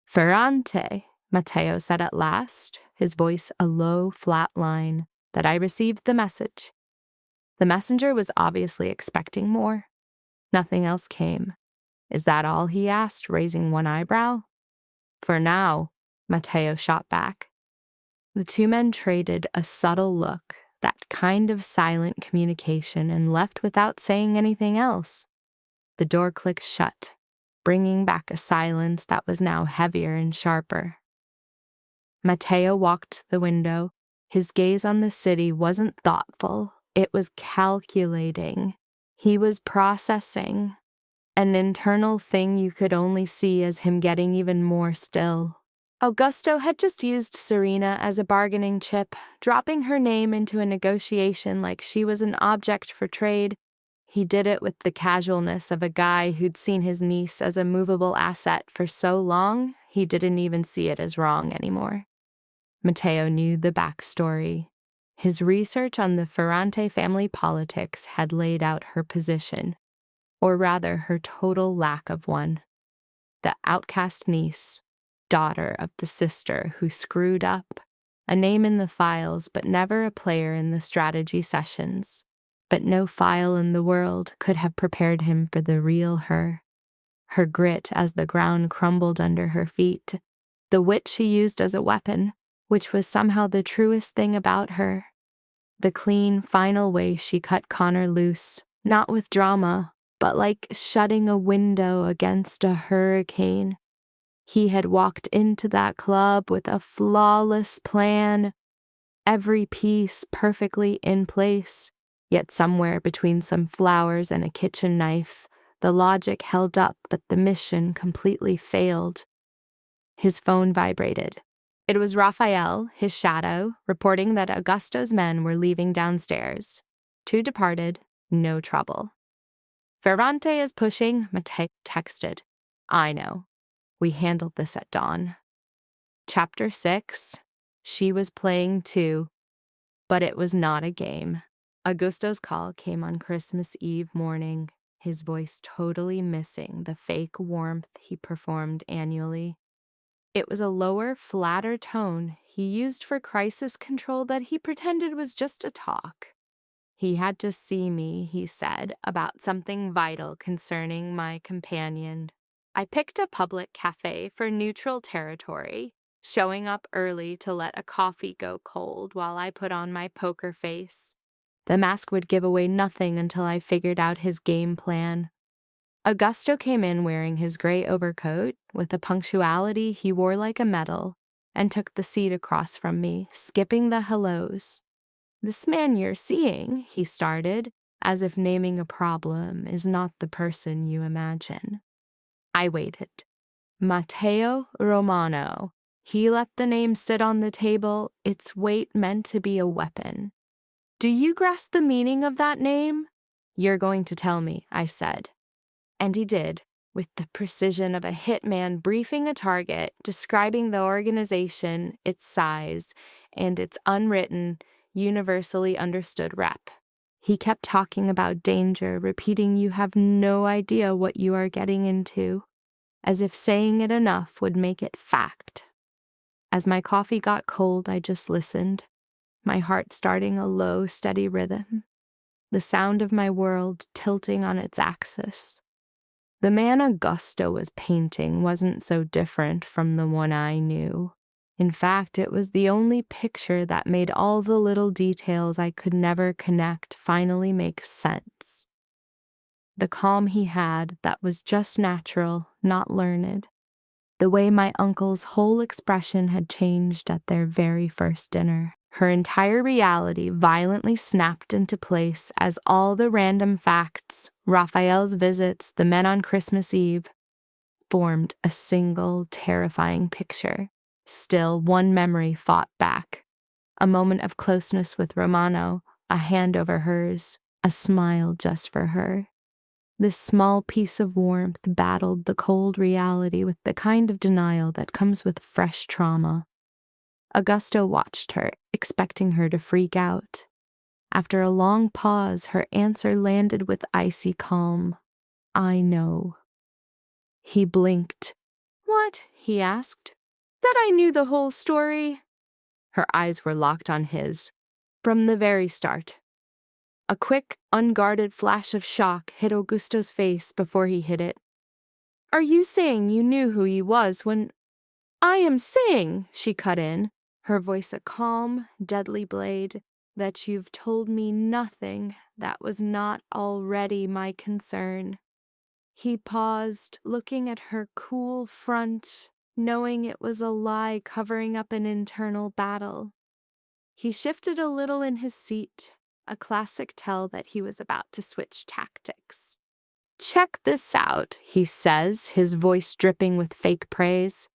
Ferrante," Matteo said at last, his voice a low, flat line, "that I received the message." The messenger was obviously expecting more. Nothing else came. "Is that all?" he asked, raising one eyebrow. "For now," Matteo shot back. The two men traded a subtle look, that kind of silent communication, and left without saying anything else. The door clicked shut, bringing back a silence that was now heavier and sharper. Matteo walked to the window. His gaze on the city wasn't thoughtful. It was calculating. He was processing. An internal thing you could only see as him getting even more still. Augusto had just used Serena as a bargaining chip, dropping her name into a negotiation like she was an object for trade. He did it with the casualness of a guy who'd seen his niece as a movable asset for so long, he didn't even see it as wrong anymore. Matteo knew the backstory. His research on the Ferrante family politics had laid out her position, or rather her total lack of one. The outcast niece, daughter of the sister who screwed up, a name in the files but never a player in the strategy sessions. But no file in the world could have prepared him for the real her. Her grit as the ground crumbled under her feet, the wit she used as a weapon, which was somehow the truest thing about her. The clean, final way she cut Connor loose, not with drama, but like shutting a window against a hurricane. He had walked into that club with a flawless plan, every piece perfectly in place, yet somewhere between some flowers and a kitchen knife, the logic held up but the mission completely failed. His phone vibrated. It was Raphael, his shadow, reporting that Augusto's men were leaving downstairs. 2 departed, no trouble. "Ferrante is pushing," Matteo texted. "I know. We handled this at dawn." Chapter 6. She was playing too, but it was not a game. Augusto's call came on Christmas Eve morning, his voice totally missing the fake warmth he performed annually. It was a lower, flatter tone he used for crisis control that he pretended was just a talk. He had to see me, he said, about something vital concerning my companion. I picked a public cafe for neutral territory, showing up early to let a coffee go cold while I put on my poker face. The mask would give away nothing until I figured out his game plan. Augusto came in wearing his gray overcoat, with a punctuality he wore like a medal, and took the seat across from me, skipping the hellos. "This man you're seeing," he started, as if naming a problem is not the person you imagine. I waited. Matteo Romano. He let the name sit on the table, its weight meant to be a weapon. "Do you grasp the meaning of that name?" "You're going to tell me," I said. And he did, with the precision of a hitman briefing a target, describing the organization, its size, and its unwritten, universally understood rep. He kept talking about danger, repeating you have no idea what you are getting into, as if saying it enough would make it fact. As my coffee got cold, I just listened, my heart starting a low, steady rhythm. the sound of my world tilting on its axis. The man Augusto was painting wasn't so different from the one I knew. In fact, it was the only picture that made all the little details I could never connect finally make sense. The calm he had that was just natural, not learned. The way my uncle's whole expression had changed at their very first dinner. Her entire reality violently snapped into place as all the random facts, Raphael's visits, the men on Christmas Eve, formed a single terrifying picture. Still, one memory fought back. A moment of closeness with Romano, a hand over hers, a smile just for her. This small piece of warmth battled the cold reality with the kind of denial that comes with fresh trauma. Augusto watched her, expecting her to freak out. After a long pause, her answer landed with icy calm. I know. He blinked. What? He asked. That I knew the whole story? Her eyes were locked on his. From the very start. A quick, unguarded flash of shock hit Augusto's face before he hit it. Are you saying you knew who he was when... I am saying, she cut in, her voice a calm, deadly blade, that you've told me nothing that was not already my concern. He paused, looking at her cool front, knowing it was a lie covering up an internal battle. He shifted a little in his seat, a classic tell that he was about to switch tactics. Check this out, he says, his voice dripping with fake praise.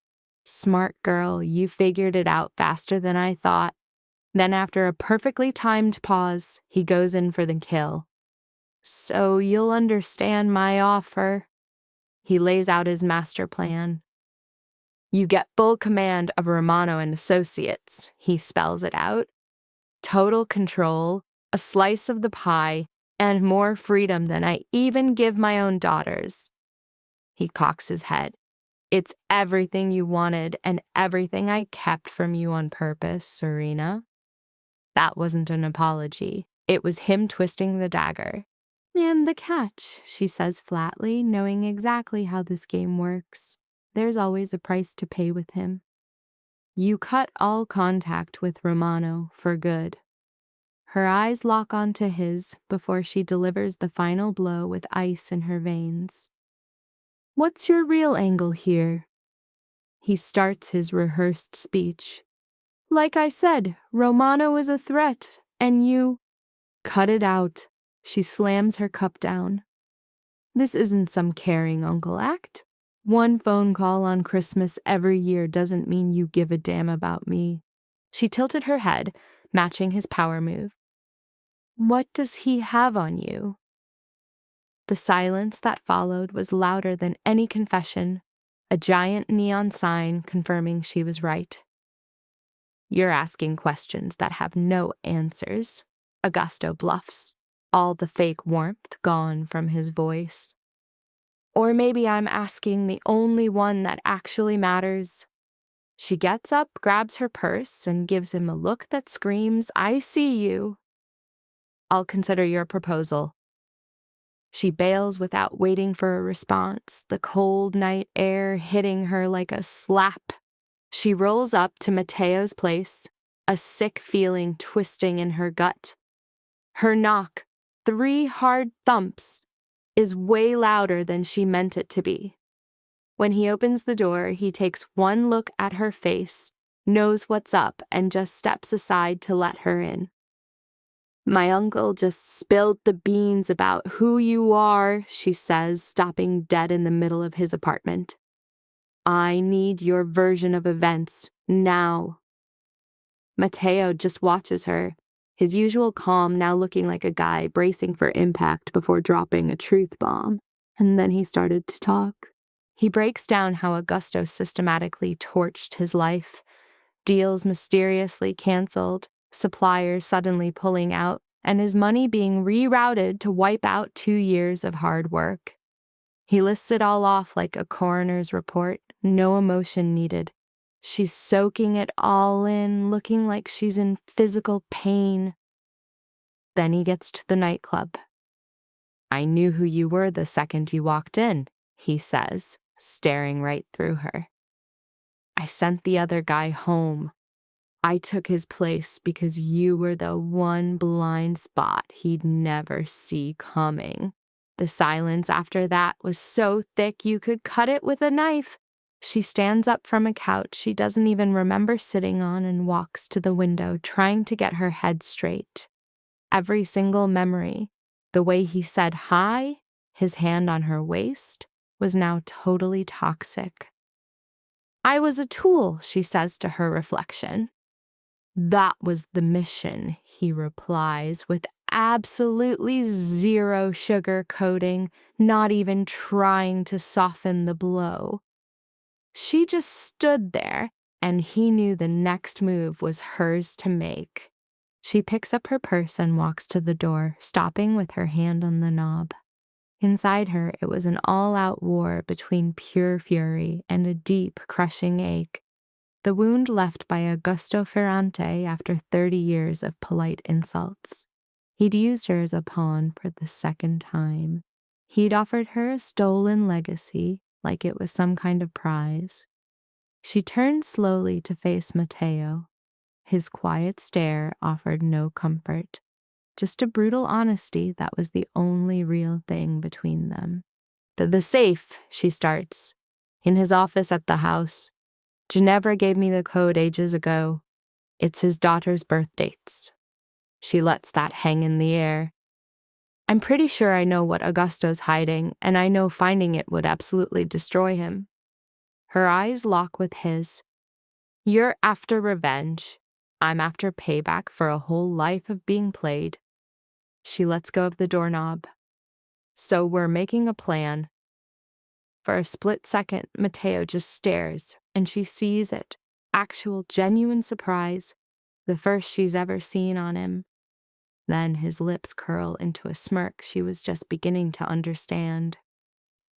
Smart girl, you figured it out faster than I thought. Then after a perfectly timed pause, he goes in for the kill. So you'll understand my offer. He lays out his master plan. You get full command of Romano and Associates, he spells it out. Total control, a slice of the pie, and more freedom than I even give my own daughters. He cocks his head. It's everything you wanted and everything I kept from you on purpose, Serena. That wasn't an apology. It was him twisting the dagger. And the catch, she says flatly, knowing exactly how this game works. There's always a price to pay with him. You cut all contact with Romano for good. Her eyes lock onto his before she delivers the final blow with ice in her veins. What's your real angle here? He starts his rehearsed speech. Like I said, Romano is a threat, and you... Cut it out. She slams her cup down. This isn't some caring uncle act. One phone call on Christmas every year doesn't mean you give a damn about me. She tilted her head, matching his power move. What does he have on you? The silence that followed was louder than any confession, a giant neon sign confirming she was right. You're asking questions that have no answers, Augusto bluffs, all the fake warmth gone from his voice. Or maybe I'm asking the only one that actually matters. She gets up, grabs her purse, and gives him a look that screams, I see you. I'll consider your proposal. She bails without waiting for a response, the cold night air hitting her like a slap. She rolls up to Matteo's place, a sick feeling twisting in her gut. Her knock, 3 hard thumps, is way louder than she meant it to be. When he opens the door, he takes one look at her face, knows what's up, and just steps aside to let her in. My uncle just spilled the beans about who you are, she says, stopping dead in the middle of his apartment. I need your version of events, now. Matteo just watches her, his usual calm now looking like a guy bracing for impact before dropping a truth bomb. And then he started to talk. He breaks down how Augusto systematically torched his life, deals mysteriously canceled, suppliers suddenly pulling out, and his money being rerouted to wipe out 2 years of hard work. He lists it all off like a coroner's report, no emotion needed. She's soaking it all in, looking like she's in physical pain. Then he gets to the nightclub. "I knew who you were the second you walked in," he says, staring right through her. "I sent the other guy home. I took his place because you were the one blind spot he'd never see coming." The silence after that was so thick you could cut it with a knife. She stands up from a couch she doesn't even remember sitting on and walks to the window, trying to get her head straight. Every single memory, the way he said hi, his hand on her waist, was now totally toxic. "I was a tool," she says to her reflection. "That was the mission," he replies, with absolutely zero sugarcoating, not even trying to soften the blow. She just stood there, and he knew the next move was hers to make. She picks up her purse and walks to the door, stopping with her hand on the knob. Inside her, it was an all-out war between pure fury and a deep, crushing ache. The wound left by Augusto Ferrante after 30 years of polite insults. He'd used her as a pawn for the second time. He'd offered her a stolen legacy, like it was some kind of prize. She turned slowly to face Matteo. His quiet stare offered no comfort, just a brutal honesty that was the only real thing between them. "To the safe," she starts. "In his office at the house. Ginevra gave me the code ages ago. It's his daughter's birth dates." She lets that hang in the air. "I'm pretty sure I know what Augusto's hiding, and I know finding it would absolutely destroy him." Her eyes lock with his. "You're after revenge. I'm after payback for a whole life of being played." She lets go of the doorknob. "So we're making a plan." For a split second, Matteo just stares, and she sees it. Actual, genuine surprise, the first she's ever seen on him. Then his lips curl into a smirk she was just beginning to understand.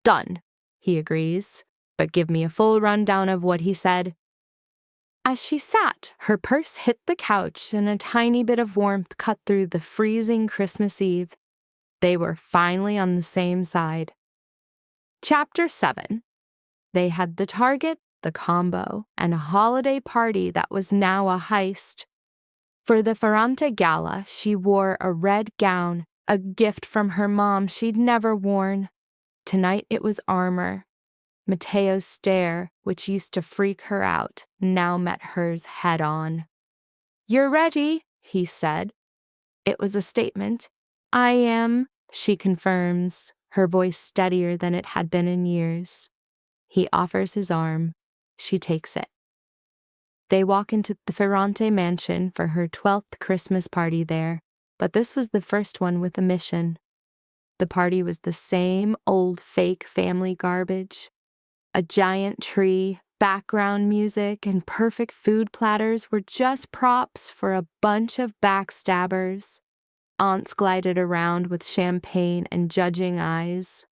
"Done," he agrees, "but give me a full rundown of what he said." As she sat, her purse hit the couch and a tiny bit of warmth cut through the freezing Christmas Eve. They were finally on the same side. Chapter 7. They had the target, the combo, and a holiday party that was now a heist. For the Ferrante Gala, she wore a red gown, a gift from her mom she'd never worn. Tonight it was armor. Matteo's stare, which used to freak her out, now met hers head-on. "You're ready," he said. It was a statement. "I am," she confirms, her voice steadier than it had been in years. He offers his arm. She takes it. They walk into the Ferrante mansion for her 12th Christmas party there, but this was the first one with a mission. The party was the same old fake family garbage. A giant tree, background music, and perfect food platters were just props for a bunch of backstabbers. Aunts glided around with champagne and judging eyes.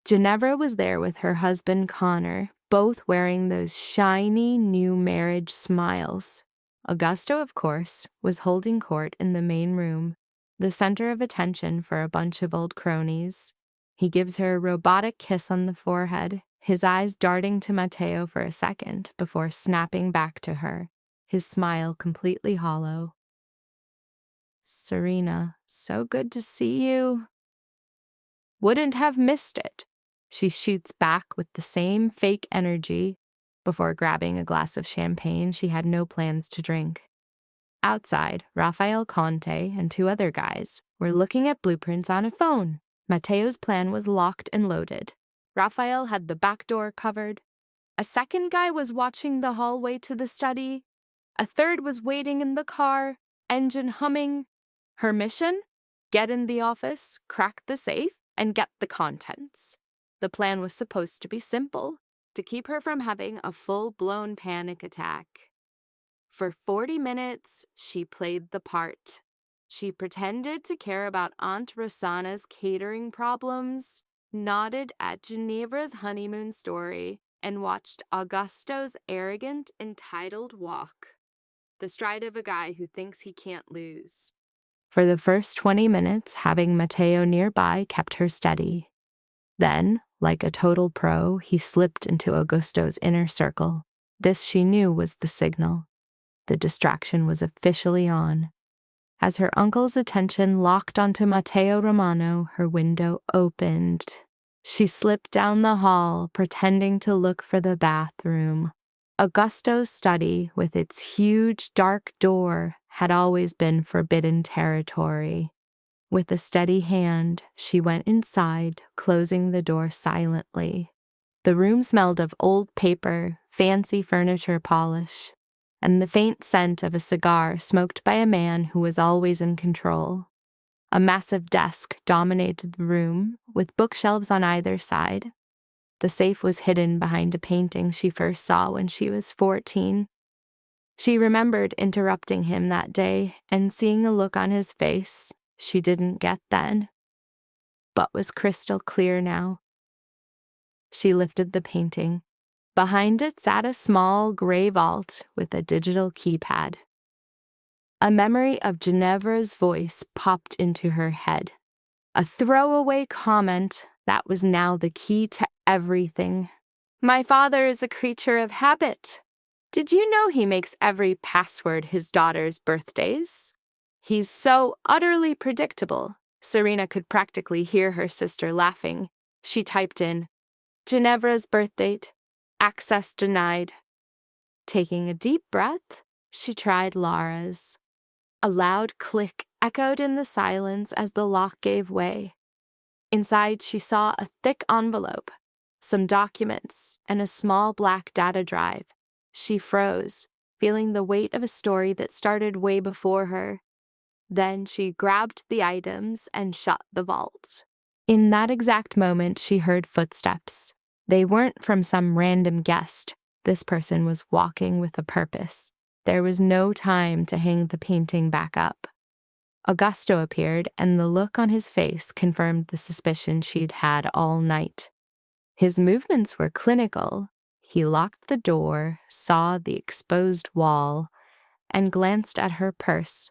Ginevra was there with her husband Connor, both wearing those shiny new marriage smiles. Augusto, of course, was holding court in the main room, the center of attention for a bunch of old cronies. He gives her a robotic kiss on the forehead, his eyes darting to Matteo for a second before snapping back to her, his smile completely hollow. "Serena, so good to see you." "Wouldn't have missed it," she shoots back with the same fake energy before grabbing a glass of champagne she had no plans to drink. Outside, Rafael Conte and two other guys were looking at blueprints on a phone. Matteo's plan was locked and loaded. Rafael had the back door covered. A second guy was watching the hallway to the study. A third was waiting in the car, engine humming. Her mission? Get in the office, crack the safe, and get the contents. The plan was supposed to be simple, to keep her from having a full-blown panic attack. For 40 minutes, she played the part. She pretended to care about Aunt Rosanna's catering problems, nodded at Ginevra's honeymoon story, and watched Augusto's arrogant, entitled walk. The stride of a guy who thinks he can't lose. For the first 20 minutes, having Matteo nearby kept her steady. Then, like a total pro, he slipped into Augusto's inner circle. This, she knew, was the signal. The distraction was officially on. As her uncle's attention locked onto Matteo Romano, her window opened. She slipped down the hall, pretending to look for the bathroom. Augusto's study, with its huge dark door, had always been forbidden territory. With a steady hand, she went inside, closing the door silently. The room smelled of old paper, fancy furniture polish, and the faint scent of a cigar smoked by a man who was always in control. A massive desk dominated the room, with bookshelves on either side. The safe was hidden behind a painting she first saw when she was 14. She remembered interrupting him that day and seeing a look on his face she didn't get then, but was crystal clear now. She lifted the painting. Behind it sat a small gray vault with a digital keypad. A memory of Ginevra's voice popped into her head. A throwaway comment that was now the key to everything. My father is a creature of habit. Did you know he makes every password his daughter's birthdays? He's so utterly predictable. Serena could practically hear her sister laughing. She typed in, Ginevra's birthdate, access denied. Taking a deep breath, she tried Laura's. A loud click echoed in the silence as the lock gave way. Inside, she saw a thick envelope, some documents, and a small black data drive. She froze, feeling the weight of a story that started way before her. Then she grabbed the items and shut the vault. In that exact moment, she heard footsteps. They weren't from some random guest. This person was walking with a purpose. There was no time to hang the painting back up. Augusto appeared, and the look on his face confirmed the suspicion she'd had all night. His movements were clinical. He locked the door, saw the exposed wall, and glanced at her purse.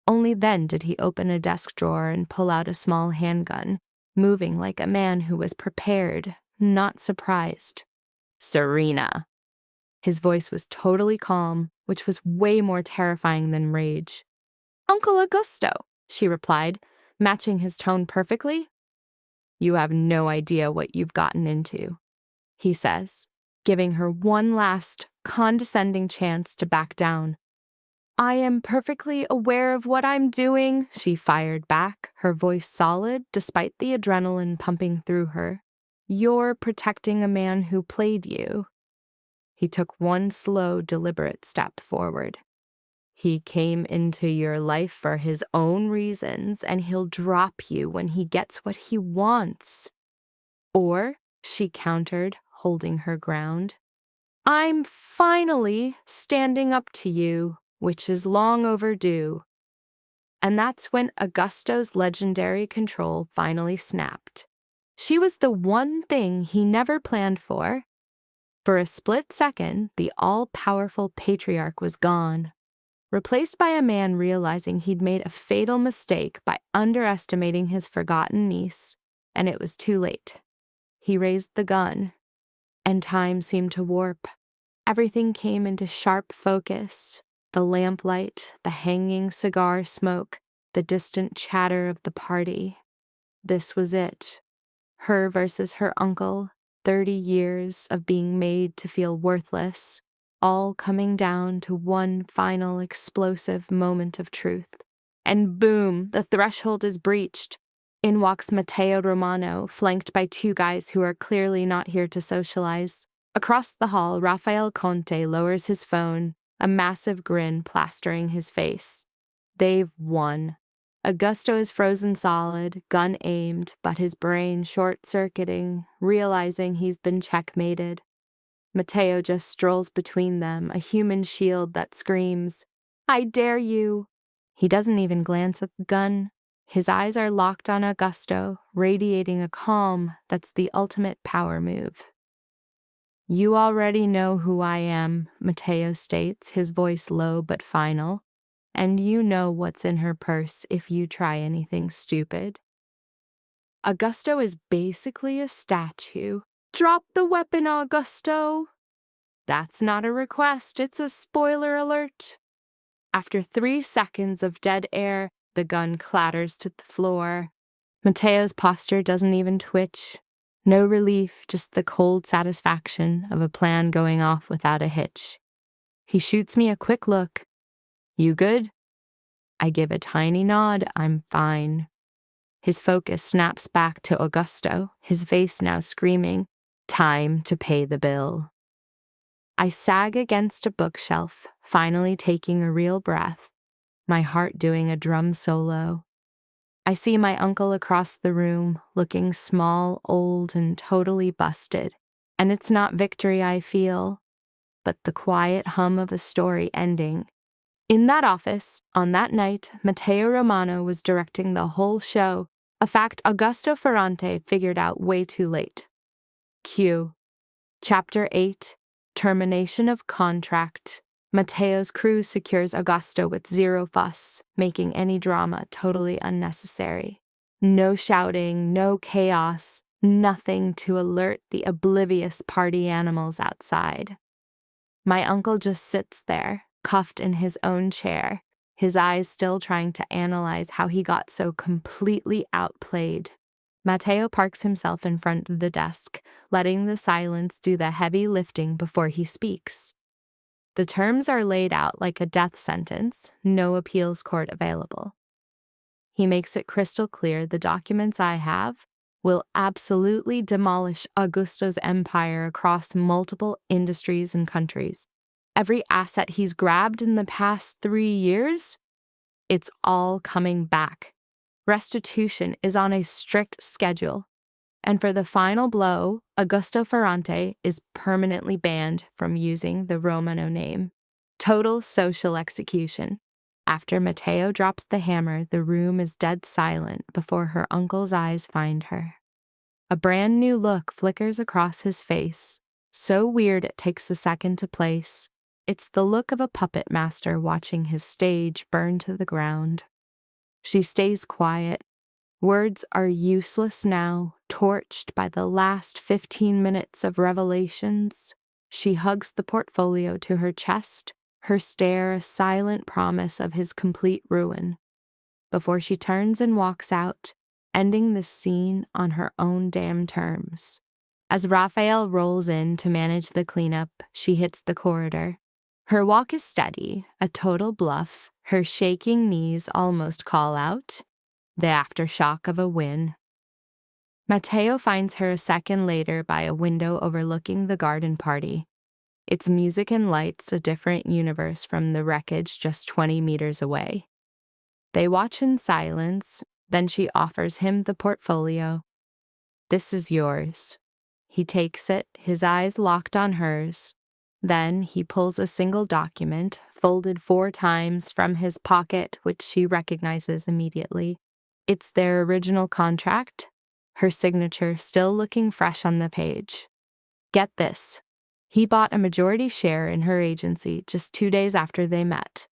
Only then did he open a desk drawer and pull out a small handgun, moving like a man who was prepared, not surprised. Serena. His voice was totally calm, which was way more terrifying than rage. Uncle Augusto, she replied, matching his tone perfectly. You have no idea what you've gotten into, he says, giving her one last, condescending chance to back down. I am perfectly aware of what I'm doing, she fired back, her voice solid despite the adrenaline pumping through her. You're protecting a man who played you. He took one slow, deliberate step forward. He came into your life for his own reasons, and he'll drop you when he gets what he wants. Or, she countered, holding her ground, I'm finally standing up to you, which is long overdue. And that's when Augusto's legendary control finally snapped. She was the one thing he never planned for. For a split second, the all-powerful patriarch was gone, replaced by a man realizing he'd made a fatal mistake by underestimating his forgotten niece, and it was too late. He raised the gun, and time seemed to warp. Everything came into sharp focus. The lamplight, the hanging cigar smoke, the distant chatter of the party. This was it. Her versus her uncle, 30 years of being made to feel worthless, all coming down to one final explosive moment of truth. And boom, the threshold is breached. In walks Matteo Romano, flanked by two guys who are clearly not here to socialize. Across the hall, Rafael Conte lowers his phone, a massive grin plastering his face. They've won. Augusto is frozen solid, gun aimed, but his brain short-circuiting, realizing he's been checkmated. Matteo just strolls between them, a human shield that screams, I dare you. He doesn't even glance at the gun. His eyes are locked on Augusto, radiating a calm that's the ultimate power move. You already know who I am, Matteo states, his voice low but final. and you know what's in her purse if you try anything stupid. Augusto is basically a statue. Drop the weapon, Augusto! That's not a request, it's a spoiler alert. After 3 seconds of dead air, the gun clatters to the floor. Mateo's posture doesn't even twitch. No relief, just the cold satisfaction of a plan going off without a hitch. He shoots me a quick look. You good? I give a tiny nod. I'm fine. His focus snaps back to Augusto, his face now screaming, "Time to pay the bill." I sag against a bookshelf, finally taking a real breath, my heart doing a drum solo. I see my uncle across the room, looking small, old, and totally busted, and it's not victory I feel, but the quiet hum of a story ending. In that office, on that night, Matteo Romano was directing the whole show, a fact Augusto Ferrante figured out way too late. Q. Chapter 8. Termination of contract. Matteo's crew secures Augusto with zero fuss, making any drama totally unnecessary. No shouting, no chaos, nothing to alert the oblivious party animals outside. My uncle just sits there, cuffed in his own chair, his eyes still trying to analyze how he got so completely outplayed. Matteo parks himself in front of the desk, letting the silence do the heavy lifting before he speaks. The terms are laid out like a death sentence, no appeals court available. He makes it crystal clear the documents I have will absolutely demolish Augusto's empire across multiple industries and countries. Every asset he's grabbed in the past 3 years, it's all coming back. Restitution is on a strict schedule. And for the final blow, Augusto Ferrante is permanently banned from using the Romano name. Total social execution. After Matteo drops the hammer, the room is dead silent before her uncle's eyes find her. A brand new look flickers across his face, so weird it takes a second to place. It's the look of a puppet master watching his stage burn to the ground. She stays quiet. Words are useless now, torched by the last 15 minutes of revelations. She hugs the portfolio to her chest, her stare a silent promise of his complete ruin, before she turns and walks out, ending the scene on her own damn terms. As Raphael rolls in to manage the cleanup, she hits the corridor. Her walk is steady, a total bluff. Her shaking knees almost call out, the aftershock of a win. Matteo finds her a second later by a window overlooking the garden party. Its music and lights a different universe from the wreckage just 20 meters away. They watch in silence, then she offers him the portfolio. "This is yours." He takes it, his eyes locked on hers. Then he pulls a single document, folded 4 times, from his pocket, which she recognizes immediately. It's their original contract, her signature still looking fresh on the page. Get this. He bought a majority share in her agency just 2 days after they met.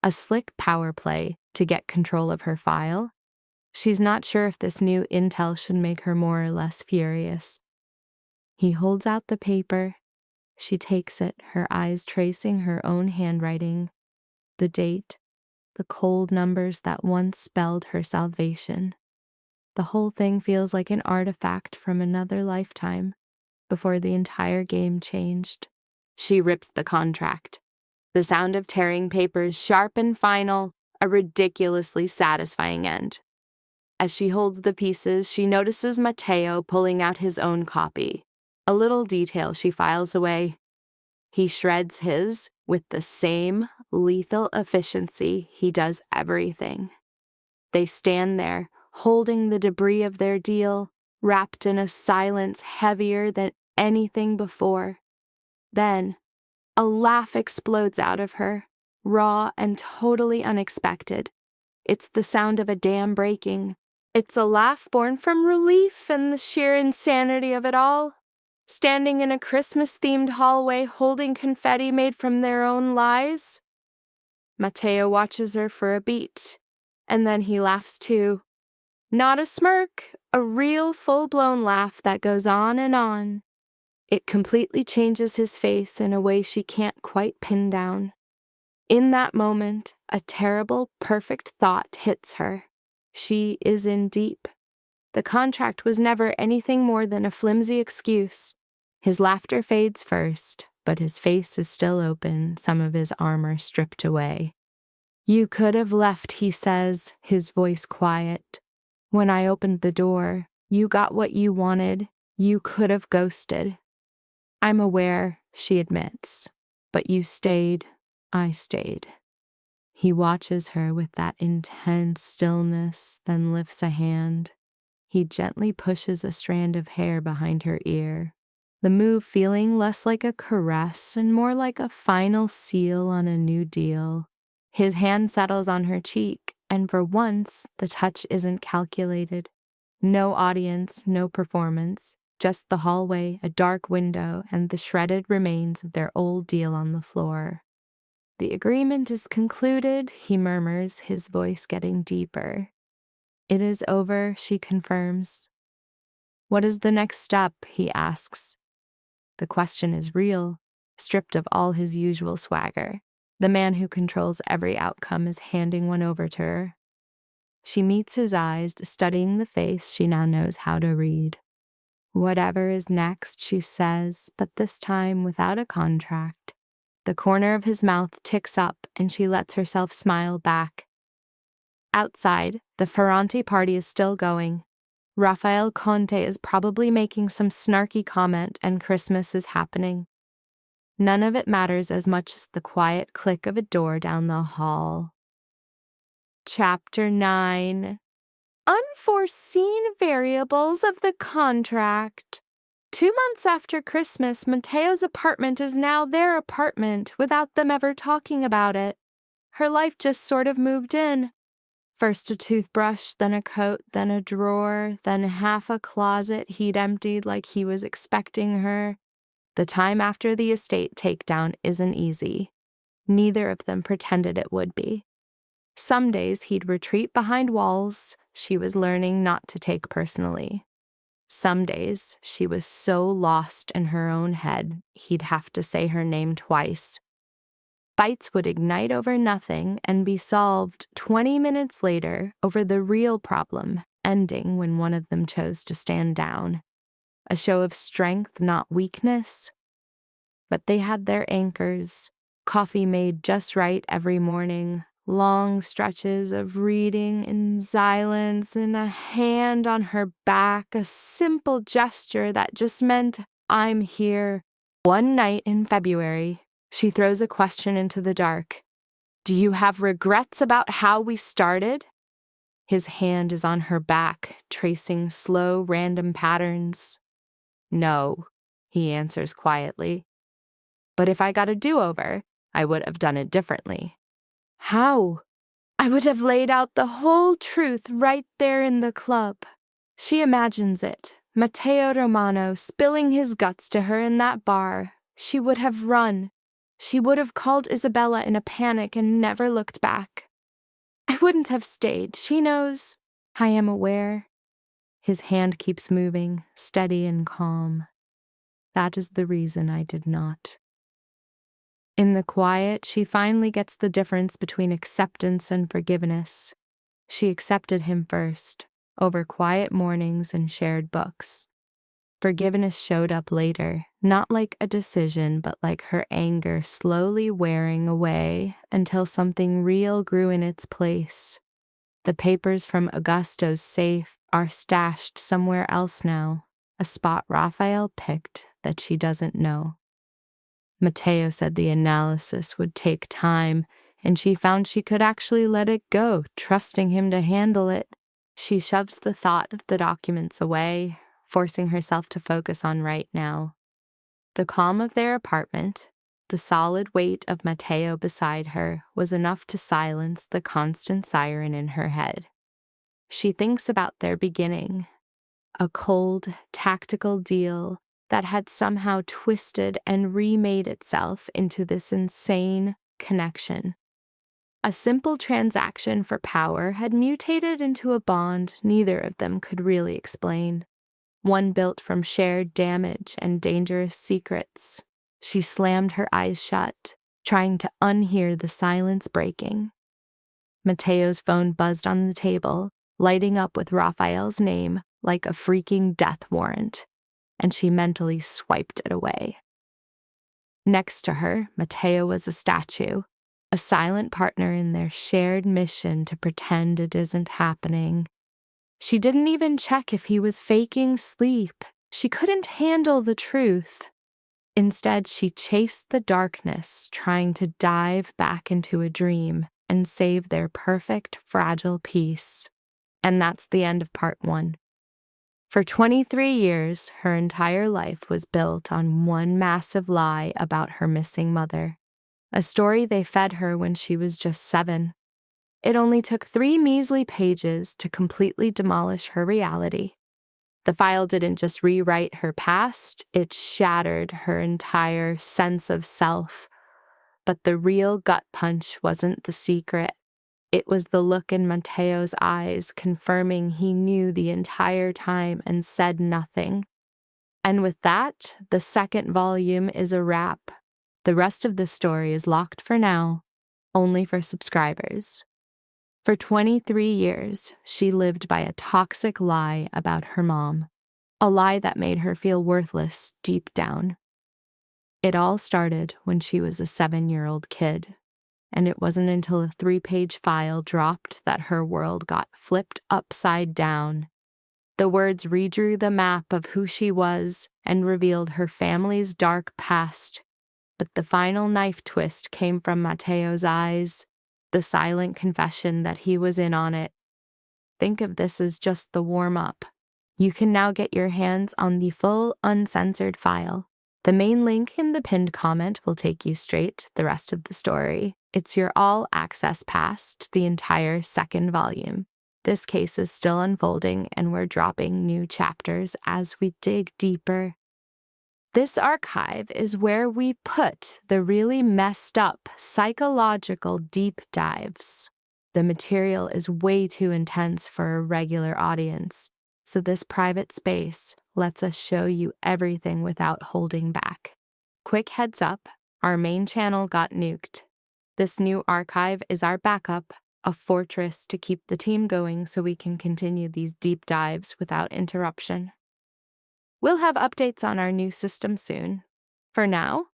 A slick power play to get control of her file. She's not sure if this new intel should make her more or less furious. He holds out the paper. She takes it, her eyes tracing her own handwriting, the date, the cold numbers that once spelled her salvation. The whole thing feels like an artifact from another lifetime, before the entire game changed. She rips the contract. The sound of tearing papers, sharp and final, a ridiculously satisfying end. As she holds the pieces, she notices Matteo pulling out his own copy. A little detail she files away. He shreds his with the same lethal efficiency he does everything. They stand there, holding the debris of their deal, wrapped in a silence heavier than anything before. Then, a laugh explodes out of her, raw and totally unexpected. It's the sound of a dam breaking. It's a laugh born from relief and the sheer insanity of it all. Standing in a Christmas-themed hallway holding confetti made from their own lies. Matteo watches her for a beat, and then he laughs too. Not a smirk, a real full-blown laugh that goes on and on. It completely changes his face in a way she can't quite pin down. In that moment, a terrible, perfect thought hits her. She is in deep. The contract was never anything more than a flimsy excuse. His laughter fades first, but his face is still open, some of his armor stripped away. You could have left, he says, his voice quiet. When I opened the door, you got what you wanted. You could have ghosted. I'm aware, she admits, but you stayed. I stayed. He watches her with that intense stillness, then lifts a hand. He gently pushes a strand of hair behind her ear, the move feeling less like a caress and more like a final seal on a new deal. His hand settles on her cheek, and for once, the touch isn't calculated. No audience, no performance, just the hallway, a dark window, and the shredded remains of their old deal on the floor. The agreement is concluded, he murmurs, his voice getting deeper. It is over, she confirms. What is the next step, he asks. The question is real, stripped of all his usual swagger. The man who controls every outcome is handing one over to her. She meets his eyes, studying the face she now knows how to read. Whatever is next, she says, but this time without a contract. The corner of his mouth ticks up, and she lets herself smile back. Outside, the Ferrante party is still going. Rafael Conte is probably making some snarky comment, and Christmas is happening. None of it matters as much as the quiet click of a door down the hall. Chapter 9. Unforeseen variables of the contract. 2 months after Christmas, Matteo's apartment is now their apartment without them ever talking about it. Her life just sort of moved in. First a toothbrush, then a coat, then a drawer, then half a closet he'd emptied like he was expecting her. The time after the estate takedown isn't easy. Neither of them pretended it would be. Some days he'd retreat behind walls she was learning not to take personally. Some days she was so lost in her own head he'd have to say her name twice. Fights would ignite over nothing and be solved 20 minutes later over the real problem, ending when one of them chose to stand down. A show of strength, not weakness. But they had their anchors, coffee made just right every morning, long stretches of reading in silence, and a hand on her back, a simple gesture that just meant, I'm here. One night in February, she throws a question into the dark. Do you have regrets about how we started? His hand is on her back, tracing slow, random patterns. No, he answers quietly. But if I got a do-over, I would have done it differently. How? I would have laid out the whole truth right there in the club. She imagines it. Matteo Romano spilling his guts to her in that bar. She would have run. She would have called Isabella in a panic and never looked back. I wouldn't have stayed. She knows. I am aware. His hand keeps moving, steady and calm. That is the reason I did not. In the quiet, she finally gets the difference between acceptance and forgiveness. She accepted him first, over quiet mornings and shared books. Forgiveness showed up later, not like a decision, but like her anger slowly wearing away until something real grew in its place. The papers from Augusto's safe are stashed somewhere else now, a spot Raphael picked that she doesn't know. Matteo said the analysis would take time, and she found she could actually let it go, trusting him to handle it. She shoves the thought of the documents away, forcing herself to focus on right now. The calm of their apartment, the solid weight of Matteo beside her, was enough to silence the constant siren in her head. She thinks about their beginning, a cold, tactical deal that had somehow twisted and remade itself into this insane connection. A simple transaction for power had mutated into a bond neither of them could really explain. One built from shared damage and dangerous secrets. She slammed her eyes shut, trying to unhear the silence breaking. Mateo's phone buzzed on the table, lighting up with Raphael's name like a freaking death warrant, and she mentally swiped it away. Next to her, Mateo was a statue, a silent partner in their shared mission to pretend it isn't happening. She didn't even check if he was faking sleep. She couldn't handle the truth. Instead, she chased the darkness, trying to dive back into a dream and save their perfect, fragile peace. And that's the end of part 1. For 23 years, her entire life was built on one massive lie about her missing mother. A story they fed her when she was just 7. It only took 3 measly pages to completely demolish her reality. The file didn't just rewrite her past, it shattered her entire sense of self. But the real gut punch wasn't the secret. It was the look in Mateo's eyes, confirming he knew the entire time and said nothing. And with that, the second volume is a wrap. The rest of the story is locked for now, only for subscribers. For 23 years, she lived by a toxic lie about her mom, a lie that made her feel worthless deep down. It all started when she was a 7-year-old kid. And it wasn't until a 3-page file dropped that her world got flipped upside down. The words redrew the map of who she was and revealed her family's dark past. But the final knife twist came from Mateo's eyes, the silent confession that he was in on it. Think of this as just the warm-up. You can now get your hands on the full, uncensored file. The main link in the pinned comment will take you straight to the rest of the story. It's your all-access pass to the entire second volume. This case is still unfolding, and we're dropping new chapters as we dig deeper. This archive is where we put the really messed up psychological deep dives. The material is way too intense for a regular audience, so this private space lets us show you everything without holding back. Quick heads up, our main channel got nuked. This new archive is our backup, a fortress to keep the team going so we can continue these deep dives without interruption. We'll have updates on our new system soon. For now,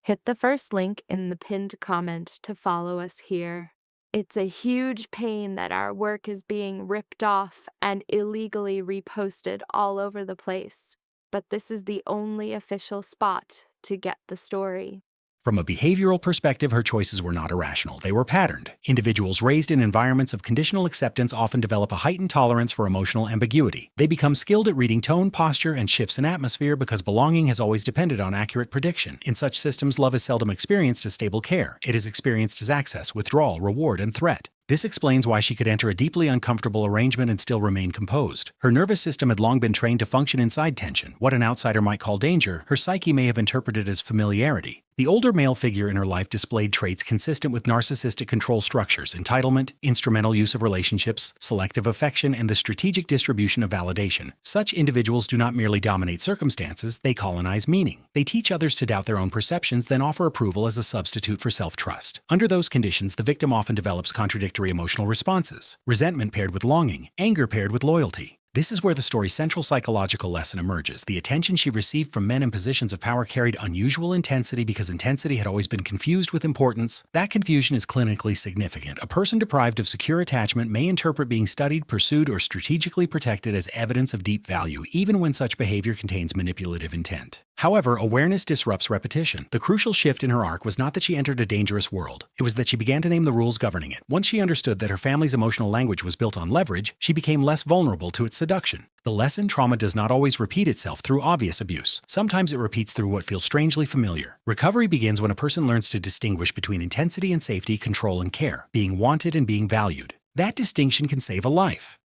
hit the first link in the pinned comment to follow us here. It's a huge pain that our work is being ripped off and illegally reposted all over the place, but this is the only official spot to get the story. From a behavioral perspective, her choices were not irrational. They were patterned. Individuals raised in environments of conditional acceptance often develop a heightened tolerance for emotional ambiguity. They become skilled at reading tone, posture, and shifts in atmosphere because belonging has always depended on accurate prediction. In such systems, love is seldom experienced as stable care. It is experienced as access, withdrawal, reward, and threat. This explains why she could enter a deeply uncomfortable arrangement and still remain composed. Her nervous system had long been trained to function inside tension. What an outsider might call danger, her psyche may have interpreted as familiarity. The older male figure in her life displayed traits consistent with narcissistic control structures: entitlement, instrumental use of relationships, selective affection, and the strategic distribution of validation. Such individuals do not merely dominate circumstances, they colonize meaning. They teach others to doubt their own perceptions, then offer approval as a substitute for self-trust. Under those conditions, the victim often develops contradictory emotional responses: resentment paired with longing, anger paired with loyalty. This is where the story's central psychological lesson emerges. The attention she received from men in positions of power carried unusual intensity because intensity had always been confused with importance. That confusion is clinically significant. A person deprived of secure attachment may interpret being studied, pursued, or strategically protected as evidence of deep value, even when such behavior contains manipulative intent. However, awareness disrupts repetition. The crucial shift in her arc was not that she entered a dangerous world. It was that she began to name the rules governing it. Once she understood that her family's emotional language was built on leverage, she became less vulnerable to its seduction. The lesson: trauma does not always repeat itself through obvious abuse. Sometimes it repeats through what feels strangely familiar. Recovery begins when a person learns to distinguish between intensity and safety, control and care, being wanted and being valued. That distinction can save a life.